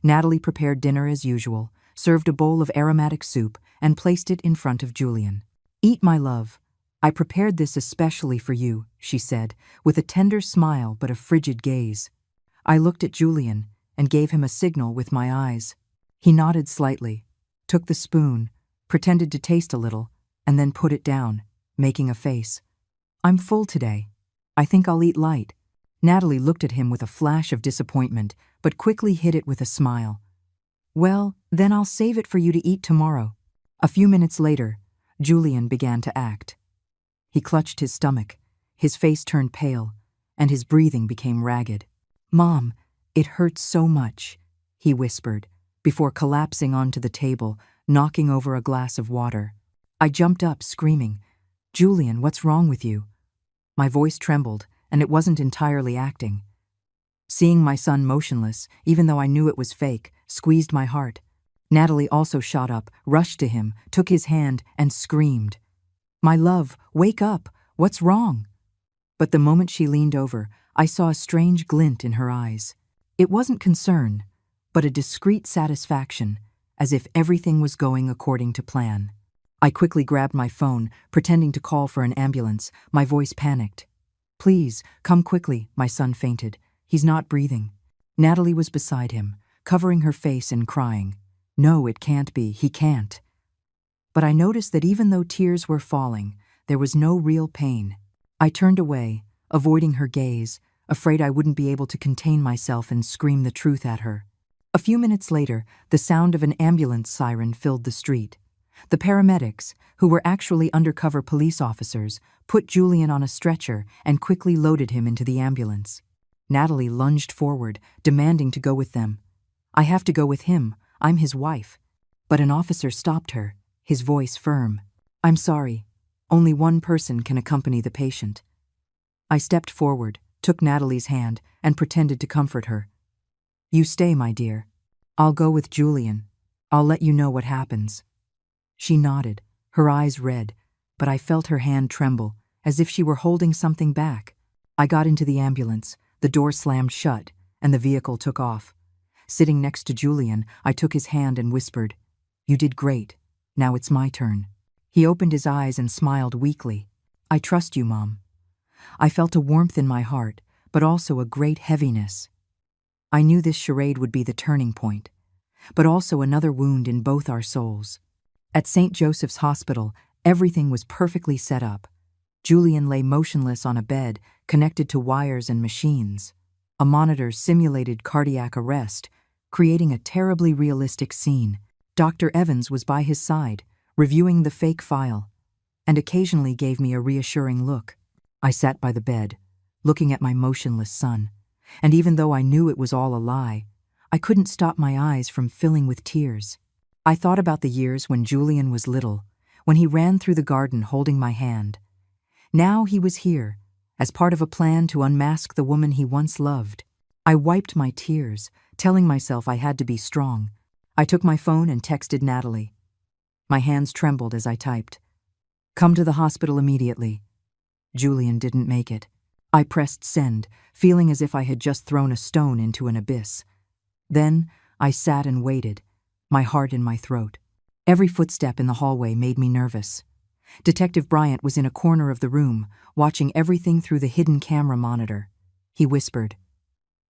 Natalie prepared dinner as usual, served a bowl of aromatic soup, and placed it in front of Julian. "Eat, my love. I prepared this especially for you," she said, with a tender smile but a frigid gaze. I looked at Julian and gave him a signal with my eyes. He nodded slightly, took the spoon, pretended to taste a little, and then put it down, making a face. "I'm full today. I think I'll eat light." Natalie looked at him with a flash of disappointment, but quickly hid it with a smile. "Well, then I'll save it for you to eat tomorrow." A few minutes later, Julian began to act. He clutched his stomach, his face turned pale, and his breathing became ragged. "Mom, "It hurts so much," he whispered, before collapsing onto the table, knocking over a glass of water. I jumped up, screaming, "Julian, what's wrong with you?" My voice trembled, and it wasn't entirely acting. Seeing my son motionless, even though I knew it was fake, squeezed my heart. Natalie also shot up, rushed to him, took his hand, and screamed, "My love, wake up! What's wrong?" But the moment she leaned over, I saw a strange glint in her eyes. It wasn't concern, but a discreet satisfaction, as if everything was going according to plan. I quickly grabbed my phone, pretending to call for an ambulance, my voice panicked. "Please, come quickly," my son fainted. "He's not breathing." Natalie was beside him, covering her face and crying. "No, it can't be. He can't." But I noticed that even though tears were falling, there was no real pain. I turned away, avoiding her gaze, afraid I wouldn't be able to contain myself and scream the truth at her. A few minutes later, the sound of an ambulance siren filled the street. The paramedics, who were actually undercover police officers, put Julian on a stretcher and quickly loaded him into the ambulance. Natalie lunged forward, demanding to go with them. "I have to go with him. I'm his wife." But an officer stopped her, his voice firm. "I'm sorry. Only one person can accompany the patient." I stepped forward, took Natalie's hand, and pretended to comfort her. "You stay, my dear. I'll go with Julian. I'll let you know what happens." She nodded, her eyes red, but I felt her hand tremble, as if she were holding something back. I got into the ambulance, the door slammed shut, and the vehicle took off. Sitting next to Julian, I took his hand and whispered, "You did great. Now it's my turn." He opened his eyes and smiled weakly. "I trust you, Mom." I felt a warmth in my heart, but also a great heaviness. I knew this charade would be the turning point, but also another wound in both our souls. At St. Joseph's Hospital, everything was perfectly set up. Julian lay motionless on a bed, connected to wires and machines. A monitor simulated cardiac arrest, creating a terribly realistic scene. Dr. Evans was by his side, reviewing the fake file, and occasionally gave me a reassuring look. I sat by the bed, looking at my motionless son, and even though I knew it was all a lie, I couldn't stop my eyes from filling with tears. I thought about the years when Julian was little, when he ran through the garden holding my hand. Now he was here, as part of a plan to unmask the woman he once loved. I wiped my tears, telling myself I had to be strong. I took my phone and texted Natalie. My hands trembled as I typed, "Come to the hospital immediately." Julian didn't make it. I pressed send, feeling as if I had just thrown a stone into an abyss. Then I sat and waited, my heart in my throat. Every footstep in the hallway made me nervous. Detective Bryant was in a corner of the room, watching everything through the hidden camera monitor. He whispered,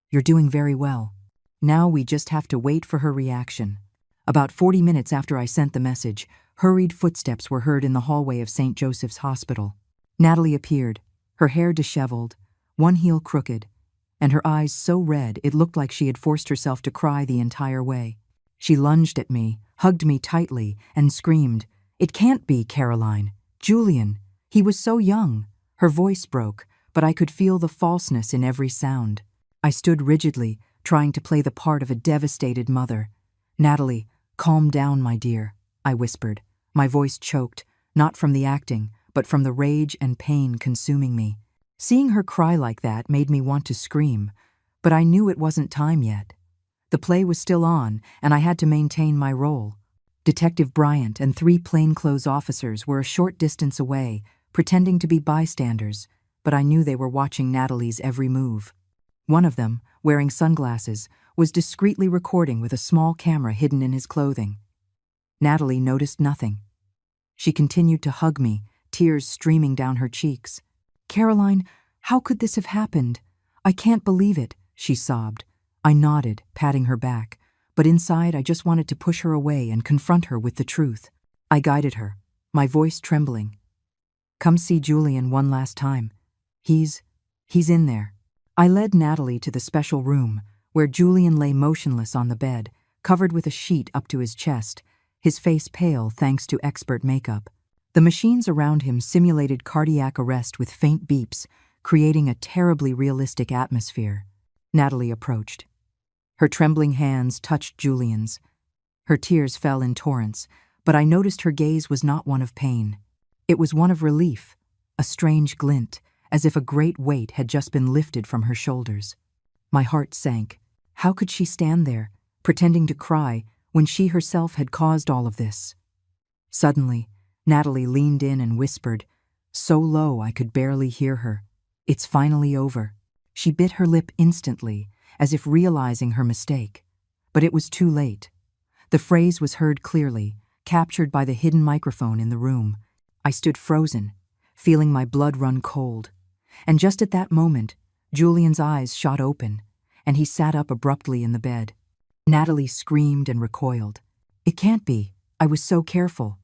"You're doing very well. Now we just have to wait for her reaction." About 40 minutes after I sent the message, hurried footsteps were heard in the hallway of St. Joseph's Hospital. Natalie appeared, her hair disheveled, one heel crooked, and her eyes so red it looked like she had forced herself to cry the entire way. She lunged at me, hugged me tightly, and screamed, "It can't be, Caroline. Julian. He was so young." Her voice broke, but I could feel the falseness in every sound. I stood rigidly, trying to play the part of a devastated mother. "Natalie, calm down, my dear," I whispered. My voice choked, not from the acting, but from the rage and pain consuming me. Seeing her cry like that made me want to scream, but I knew it wasn't time yet. The play was still on, and I had to maintain my role. Detective Bryant and 3 plainclothes officers were a short distance away, pretending to be bystanders, but I knew they were watching Natalie's every move. One of them, wearing sunglasses, was discreetly recording with a small camera hidden in his clothing. Natalie noticed nothing. She continued to hug me, tears streaming down her cheeks. "Caroline, how could this have happened? I can't believe it," she sobbed. I nodded, patting her back, but inside I just wanted to push her away and confront her with the truth. I guided her, my voice trembling. "Come see Julian one last time. He's in there." I led Natalie to the special room, where Julian lay motionless on the bed, covered with a sheet up to his chest, his face pale thanks to expert makeup. The machines around him simulated cardiac arrest with faint beeps, creating a terribly realistic atmosphere. Natalie approached. Her trembling hands touched Julian's. Her tears fell in torrents, but I noticed her gaze was not one of pain. It was one of relief, a strange glint, as if a great weight had just been lifted from her shoulders. My heart sank. How could she stand there, pretending to cry, when she herself had caused all of this? Suddenly, Natalie leaned in and whispered, so low I could barely hear her, "It's finally over." She bit her lip instantly, as if realizing her mistake. But it was too late. The phrase was heard clearly, captured by the hidden microphone in the room. I stood frozen, feeling my blood run cold. And just at that moment, Julian's eyes shot open, and he sat up abruptly in the bed. Natalie screamed and recoiled. "It can't be. I was so careful."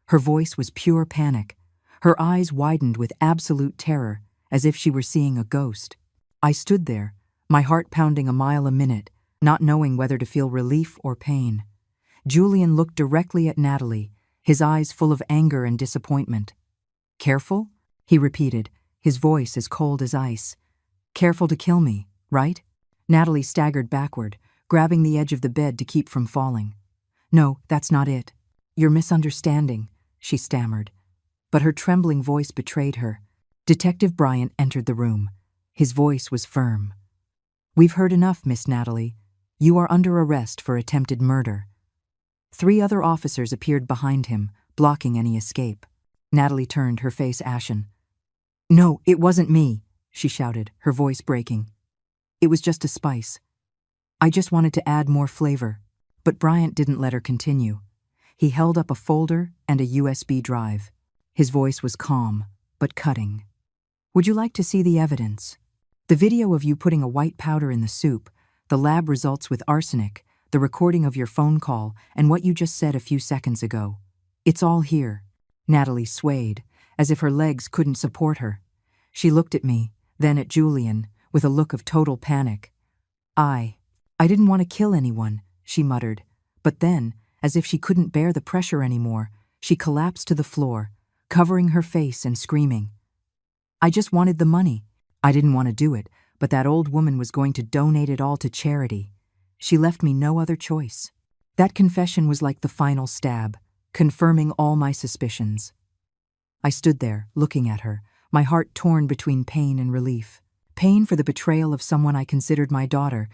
Her voice was pure panic. Her eyes widened with absolute terror, as if she were seeing a ghost. I stood there, my heart pounding a mile a minute, not knowing whether to feel relief or pain. Julian looked directly at Natalie, his eyes full of anger and disappointment. "Careful?" he repeated, his voice as cold as ice. "Careful to kill me, right?" Natalie staggered backward, grabbing the edge of the bed to keep from falling. "No, that's not it. You're misunderstanding," she stammered. But her trembling voice betrayed her. Detective Bryant entered the room. His voice was firm. "We've heard enough, Miss Natalie. You are under arrest for attempted murder." 3 other officers appeared behind him, blocking any escape. Natalie turned, her face ashen. "No, it wasn't me," she shouted, her voice breaking. "It was just a spice. I just wanted to add more flavor." But Bryant didn't let her continue. He held up a folder and a USB drive. His voice was calm, but cutting. "Would you like to see the evidence? The video of you putting a white powder in the soup, the lab results with arsenic, the recording of your phone call, and what you just said a few seconds ago. It's all here." Natalie swayed, as if her legs couldn't support her. She looked at me, then at Julian, with a look of total panic. I didn't want to kill anyone," she muttered. But then, as if she couldn't bear the pressure anymore, she collapsed to the floor, covering her face and screaming. "I just wanted the money. I didn't want to do it, but that old woman was going to donate it all to charity. She left me no other choice." That confession was like the final stab, confirming all my suspicions. I stood there, looking at her, my heart torn between pain and relief. Pain for the betrayal of someone I considered my daughter,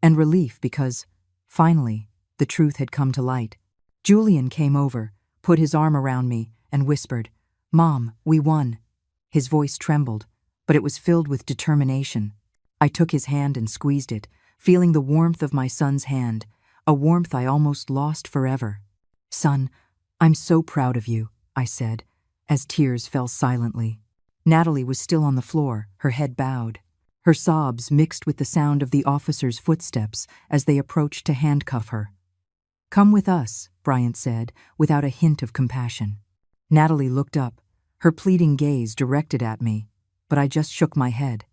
and relief because, finally, the truth had come to light. Julian came over, put his arm around me, and whispered, "Mom, we won." His voice trembled, but it was filled with determination. I took his hand and squeezed it, feeling the warmth of my son's hand, a warmth I almost lost forever. "Son, I'm so proud of you," I said, as tears fell silently. Natalie was still on the floor, her head bowed. Her sobs mixed with the sound of the officers' footsteps as they approached to handcuff her. "Come with us," Bryant said, without a hint of compassion. Natalie looked up, her pleading gaze directed at me, but I just shook my head.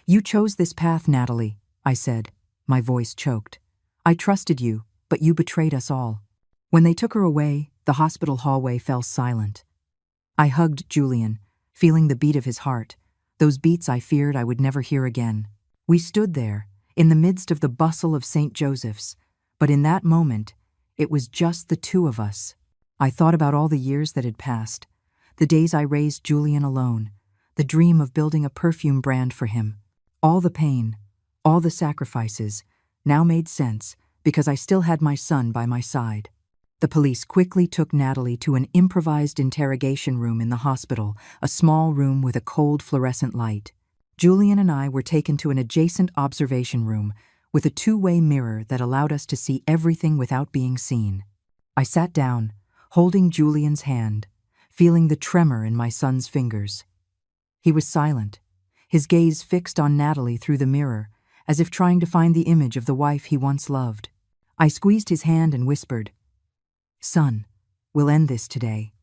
"You chose this path, Natalie," I said, my voice choked. "I trusted you, but you betrayed us all." When they took her away, the hospital hallway fell silent. I hugged Julian, feeling the beat of his heart, those beats I feared I would never hear again. We stood there, in the midst of the bustle of St. Joseph's, but in that moment, it was just the 2 of us. I thought about all the years that had passed, the days I raised Julian alone, the dream of building a perfume brand for him. All the pain, all the sacrifices, now made sense because I still had my son by my side. The police quickly took Natalie to an improvised interrogation room in the hospital, a small room with a cold fluorescent light. Julian and I were taken to an adjacent observation room with a 2-way mirror that allowed us to see everything without being seen. I sat down, holding Julian's hand, feeling the tremor in my son's fingers. He was silent, his gaze fixed on Natalie through the mirror, as if trying to find the image of the wife he once loved. I squeezed his hand and whispered, "Son, we'll end this today."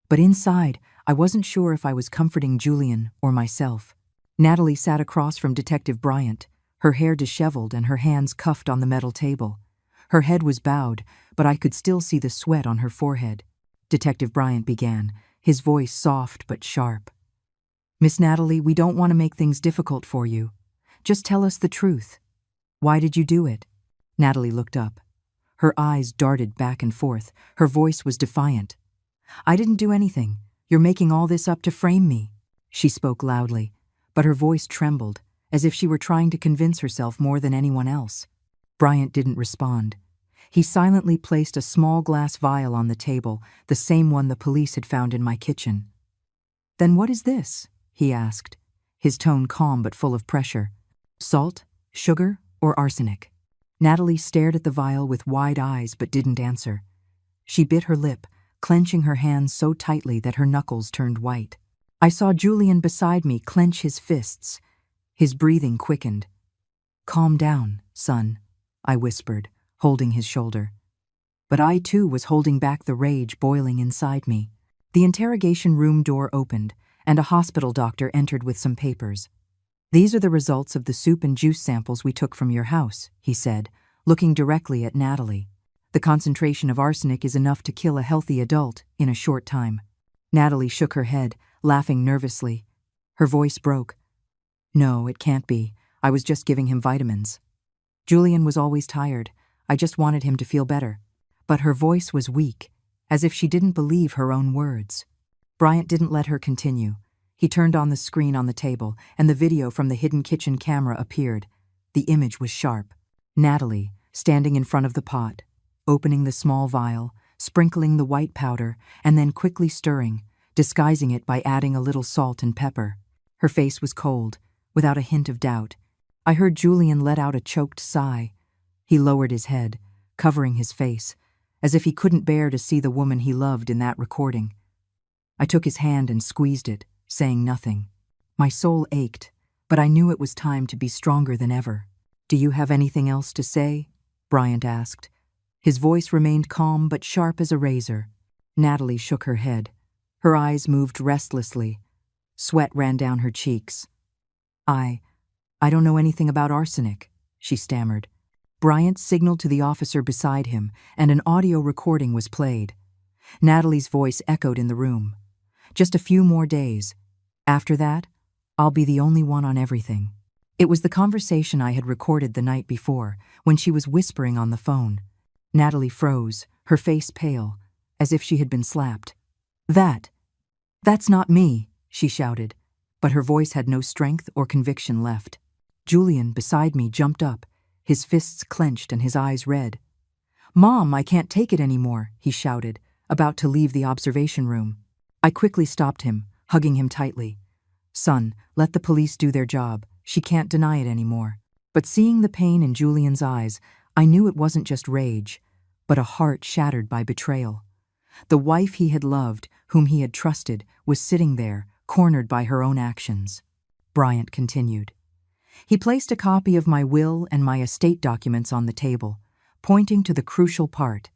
But inside, I wasn't sure if I was comforting Julian or myself. Natalie sat across from Detective Bryant, her hair disheveled and her hands cuffed on the metal table. Her head was bowed, but I could still see the sweat on her forehead. Detective Bryant began, his voice soft but sharp. "Miss Natalie, we don't want to make things difficult for you. Just tell us the truth. Why did you do it? Natalie looked up. Her eyes darted back and forth. Her voice was defiant. "I didn't do anything. You're making all this up to frame me." She spoke loudly, but her voice trembled, as if she were trying to convince herself more than anyone else. Bryant didn't respond. He silently placed a small glass vial on the table, the same one the police had found in my kitchen. "Then what is this?" he asked, his tone calm but full of pressure. "Salt, sugar, or arsenic?" Natalie stared at the vial with wide eyes but didn't answer. She bit her lip, clenching her hands so tightly that her knuckles turned white. I saw Julian beside me clench his fists. His breathing quickened. "Calm down, son," I whispered, holding his shoulder. But I too was holding back the rage boiling inside me. The interrogation room door opened, and a hospital doctor entered with some papers. "These are the results of the soup and juice samples we took from your house," he said, looking directly at Natalie. "The concentration of arsenic is enough to kill a healthy adult in a short time." Natalie shook her head, laughing nervously. Her voice broke. "No, it can't be. I was just giving him vitamins. Julian was always tired. I just wanted him to feel better." But her voice was weak, as if she didn't believe her own words. Bryant didn't let her continue. He turned on the screen on the table, and the video from the hidden kitchen camera appeared. The image was sharp. Natalie, standing in front of the pot, opening the small vial, sprinkling the white powder, and then quickly stirring, disguising it by adding a little salt and pepper. Her face was cold, without a hint of doubt. I heard Julian let out a choked sigh. He lowered his head, covering his face, as if he couldn't bear to see the woman he loved in that recording. I took his hand and squeezed it, saying nothing. My soul ached, but I knew it was time to be stronger than ever. "Do you have anything else to say?" Bryant asked. His voice remained calm but sharp as a razor. Natalie shook her head. Her eyes moved restlessly. Sweat ran down her cheeks. I don't know anything about arsenic," she stammered. Bryant signaled to the officer beside him, and an audio recording was played. Natalie's voice echoed in the room. "Just a few more days. After that, I'll be the only one on everything." It was the conversation I had recorded the night before, when she was whispering on the phone. Natalie froze, her face pale, as if she had been slapped. That's not me," she shouted, but her voice had no strength or conviction left. Julian, beside me, jumped up, his fists clenched and his eyes red. "Mom, I can't take it anymore," he shouted, about to leave the observation room. I quickly stopped him, hugging him tightly. "Son, let the police do their job. She can't deny it anymore." But seeing the pain in Julian's eyes, I knew it wasn't just rage, but a heart shattered by betrayal. The wife he had loved, whom he had trusted, was sitting there, cornered by her own actions. Bryant continued. He placed a copy of my will and my estate documents on the table, pointing to the crucial part.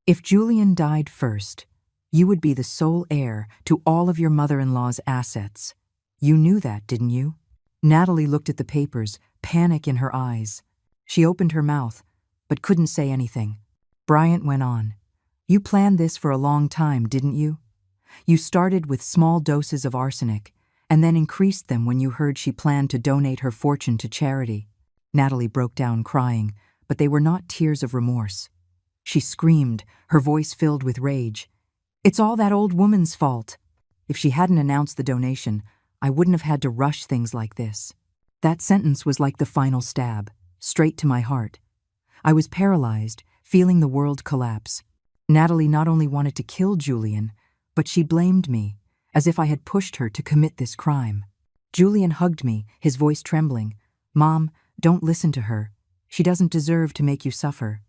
"If Julian died first, you would be the sole heir to all of your mother-in-law's assets. You knew that, didn't you?" Natalie looked at the papers, panic in her eyes. She opened her mouth, but couldn't say anything. Bryant went on. "You planned this for a long time, didn't you? You started with small doses of arsenic, and then increased them when you heard she planned to donate her fortune to charity." Natalie broke down crying, but they were not tears of remorse. She screamed, her voice filled with rage. "It's all that old woman's fault. If she hadn't announced the donation, I wouldn't have had to rush things like this." That sentence was like the final stab, straight to my heart. I was paralyzed, feeling the world collapse. Natalie not only wanted to kill Julian, but she blamed me, as if I had pushed her to commit this crime. Julian hugged me, his voice trembling. "Mom, don't listen to her. She doesn't deserve to make you suffer."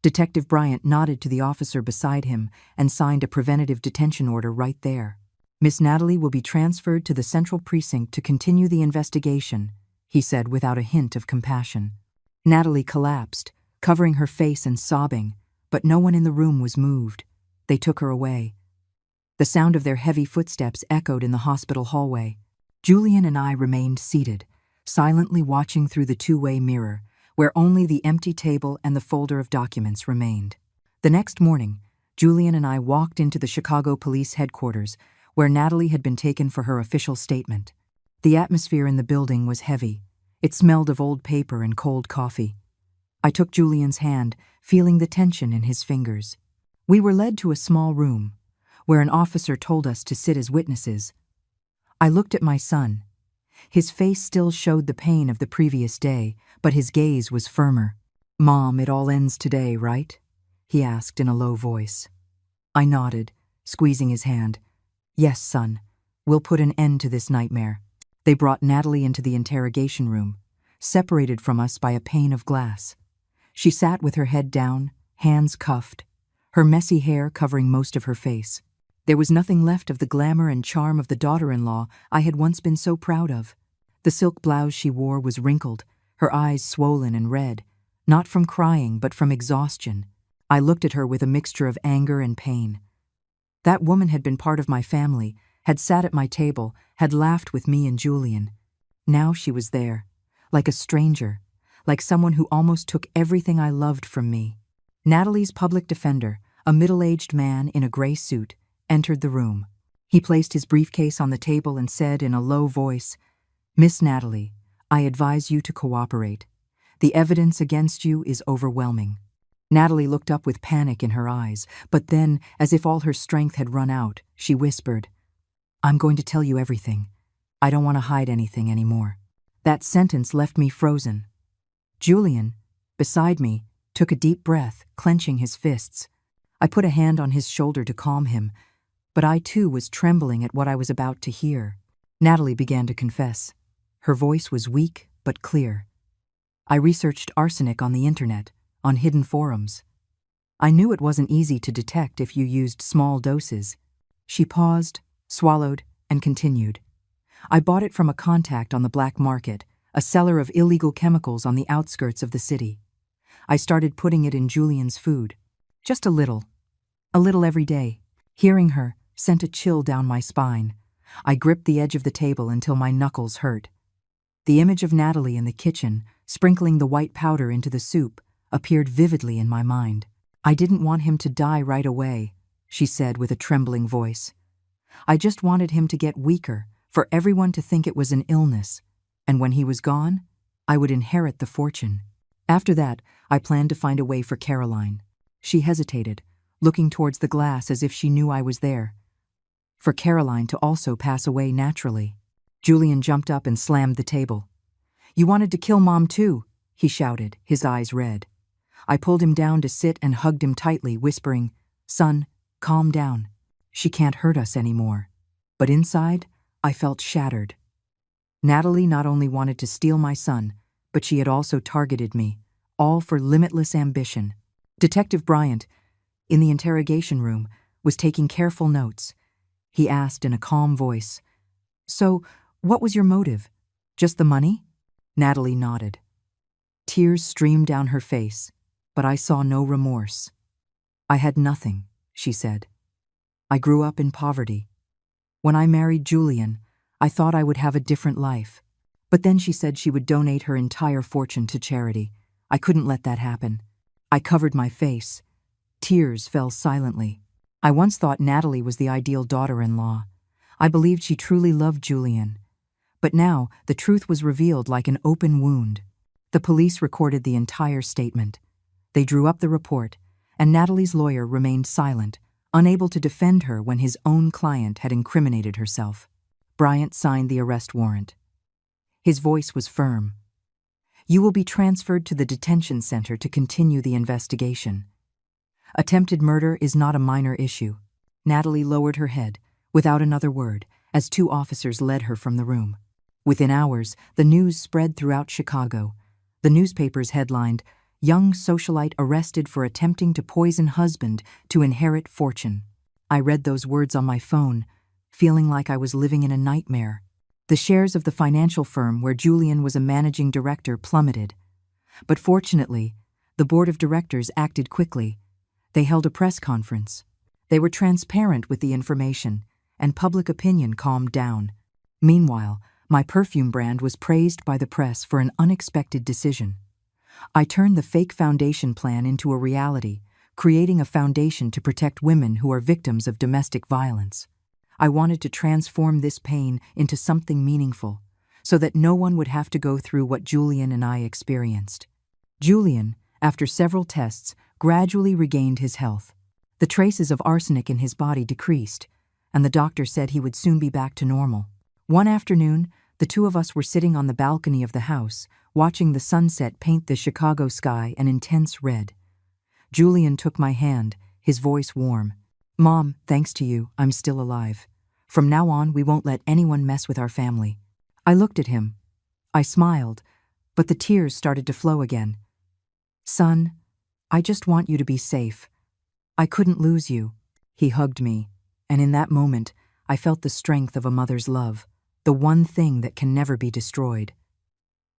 Detective Bryant nodded to the officer beside him and signed a preventative detention order right there. "Miss Natalie will be transferred to the Central Precinct to continue the investigation," he said without a hint of compassion. Natalie collapsed, covering her face and sobbing, but no one in the room was moved. They took her away. The sound of their heavy footsteps echoed in the hospital hallway. Julian and I remained seated, silently watching through the two-way mirror, where only the empty table and the folder of documents remained. The next morning, Julian and I walked into the Chicago Police headquarters, where Natalie had been taken for her official statement. The atmosphere in the building was heavy. It smelled of old paper and cold coffee. I took Julian's hand, feeling the tension in his fingers. We were led to a small room, where an officer told us to sit as witnesses. I looked at my son. His face still showed the pain of the previous day, but his gaze was firmer. "Mom, it all ends today, right?" he asked in a low voice. I nodded, squeezing his hand. "Yes, son. We'll put an end to this nightmare." They brought Natalie into the interrogation room, separated from us by a pane of glass. She sat with her head down, hands cuffed, her messy hair covering most of her face. There was nothing left of the glamour and charm of the daughter-in-law I had once been so proud of. The silk blouse she wore was wrinkled, her eyes swollen and red, not from crying but from exhaustion. I looked at her with a mixture of anger and pain. That woman had been part of my family, had sat at my table, had laughed with me and Julian. Now she was there, like a stranger, like someone who almost took everything I loved from me. Natalie's public defender, a middle-aged man in a gray suit, entered the room. He placed his briefcase on the table and said in a low voice, "Miss Natalie, I advise you to cooperate. The evidence against you is overwhelming." Natalie looked up with panic in her eyes, but then, as if all her strength had run out, she whispered, "I'm going to tell you everything. I don't want to hide anything anymore." That sentence left me frozen. Julian, beside me, took a deep breath, clenching his fists. I put a hand on his shoulder to calm him, but I too was trembling at what I was about to hear. Natalie began to confess. Her voice was weak but clear. "I researched arsenic on the internet, on hidden forums. I knew it wasn't easy to detect if you used small doses." She paused, swallowed, and continued. "I bought it from a contact on the black market, a seller of illegal chemicals on the outskirts of the city. I started putting it in Julian's food. Just a little every day." Hearing her sent a chill down my spine. I gripped the edge of the table until my knuckles hurt. The image of Natalie in the kitchen, sprinkling the white powder into the soup, appeared vividly in my mind. "I didn't want him to die right away," she said with a trembling voice. "I just wanted him to get weaker, for everyone to think it was an illness, and when he was gone, I would inherit the fortune." After that, I planned to find a way for Caroline. She hesitated, looking towards the glass as if she knew I was there. For Caroline to also pass away naturally. Julian jumped up and slammed the table. "You wanted to kill Mom too," he shouted, his eyes red. I pulled him down to sit and hugged him tightly, whispering, "Son, calm down. She can't hurt us anymore." But inside, I felt shattered. Natalie not only wanted to steal my son, but she had also targeted me, all for limitless ambition. Detective Bryant, in the interrogation room, was taking careful notes. He asked in a calm voice, "So, what was your motive? Just the money?" Natalie nodded. Tears streamed down her face, but I saw no remorse. "I had nothing," she said. "I grew up in poverty. When I married Julian, I thought I would have a different life. But then she said she would donate her entire fortune to charity. I couldn't let that happen." I covered my face. Tears fell silently. I once thought Natalie was the ideal daughter-in-law. I believed she truly loved Julian. But now, the truth was revealed like an open wound. The police recorded the entire statement. They drew up the report, and Natalie's lawyer remained silent, unable to defend her when his own client had incriminated herself. Bryant signed the arrest warrant. His voice was firm. "You will be transferred to the detention center to continue the investigation. Attempted murder is not a minor issue." Natalie lowered her head, without another word, as two officers led her from the room. Within hours, the news spread throughout Chicago. The newspapers headlined, "Young socialite arrested for attempting to poison husband to inherit fortune." I read those words on my phone, feeling like I was living in a nightmare. The shares of the financial firm where Julian was a managing director plummeted. But fortunately, the board of directors acted quickly. They held a press conference. They were transparent with the information, and public opinion calmed down. Meanwhile, my perfume brand was praised by the press for an unexpected decision. I turned the fake foundation plan into a reality, creating a foundation to protect women who are victims of domestic violence. I wanted to transform this pain into something meaningful, so that no one would have to go through what Julian and I experienced. Julian, after several tests, gradually regained his health. The traces of arsenic in his body decreased, and the doctor said he would soon be back to normal. One afternoon, the two of us were sitting on the balcony of the house, watching the sunset paint the Chicago sky an intense red. Julian took my hand, his voice warm. "Mom, thanks to you, I'm still alive. From now on, we won't let anyone mess with our family." I looked at him. I smiled, but the tears started to flow again. "Son, I just want you to be safe. I couldn't lose you." He hugged me, and in that moment, I felt the strength of a mother's love, the one thing that can never be destroyed.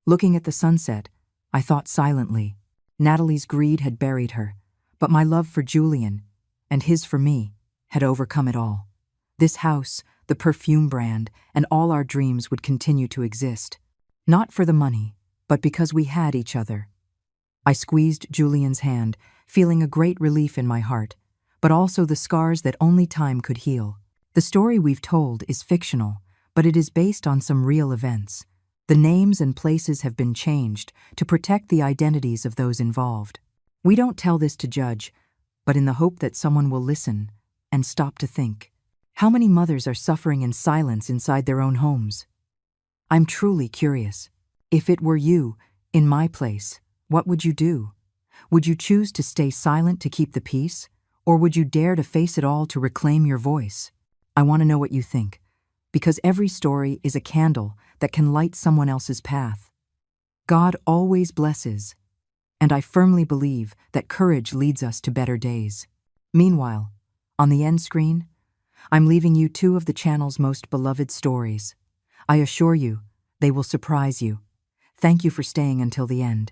Looking at the sunset, I thought silently. Natalie's greed had buried her, but my love for Julian, and his for me, had overcome it all. This house, the perfume brand, and all our dreams would continue to exist. Not for the money, but because we had each other. I squeezed Julian's hand, feeling a great relief in my heart, but also the scars that only time could heal. The story we've told is fictional, but it is based on some real events. The names and places have been changed to protect the identities of those involved. We don't tell this to judge, but in the hope that someone will listen and stop to think. How many mothers are suffering in silence inside their own homes? I'm truly curious. If it were you, in my place, what would you do? Would you choose to stay silent to keep the peace, or would you dare to face it all to reclaim your voice? I want to know what you think, because every story is a candle that can light someone else's path. God always blesses, and I firmly believe that courage leads us to better days. Meanwhile, on the end screen, I'm leaving you two of the channel's most beloved stories. I assure you, they will surprise you. Thank you for staying until the end.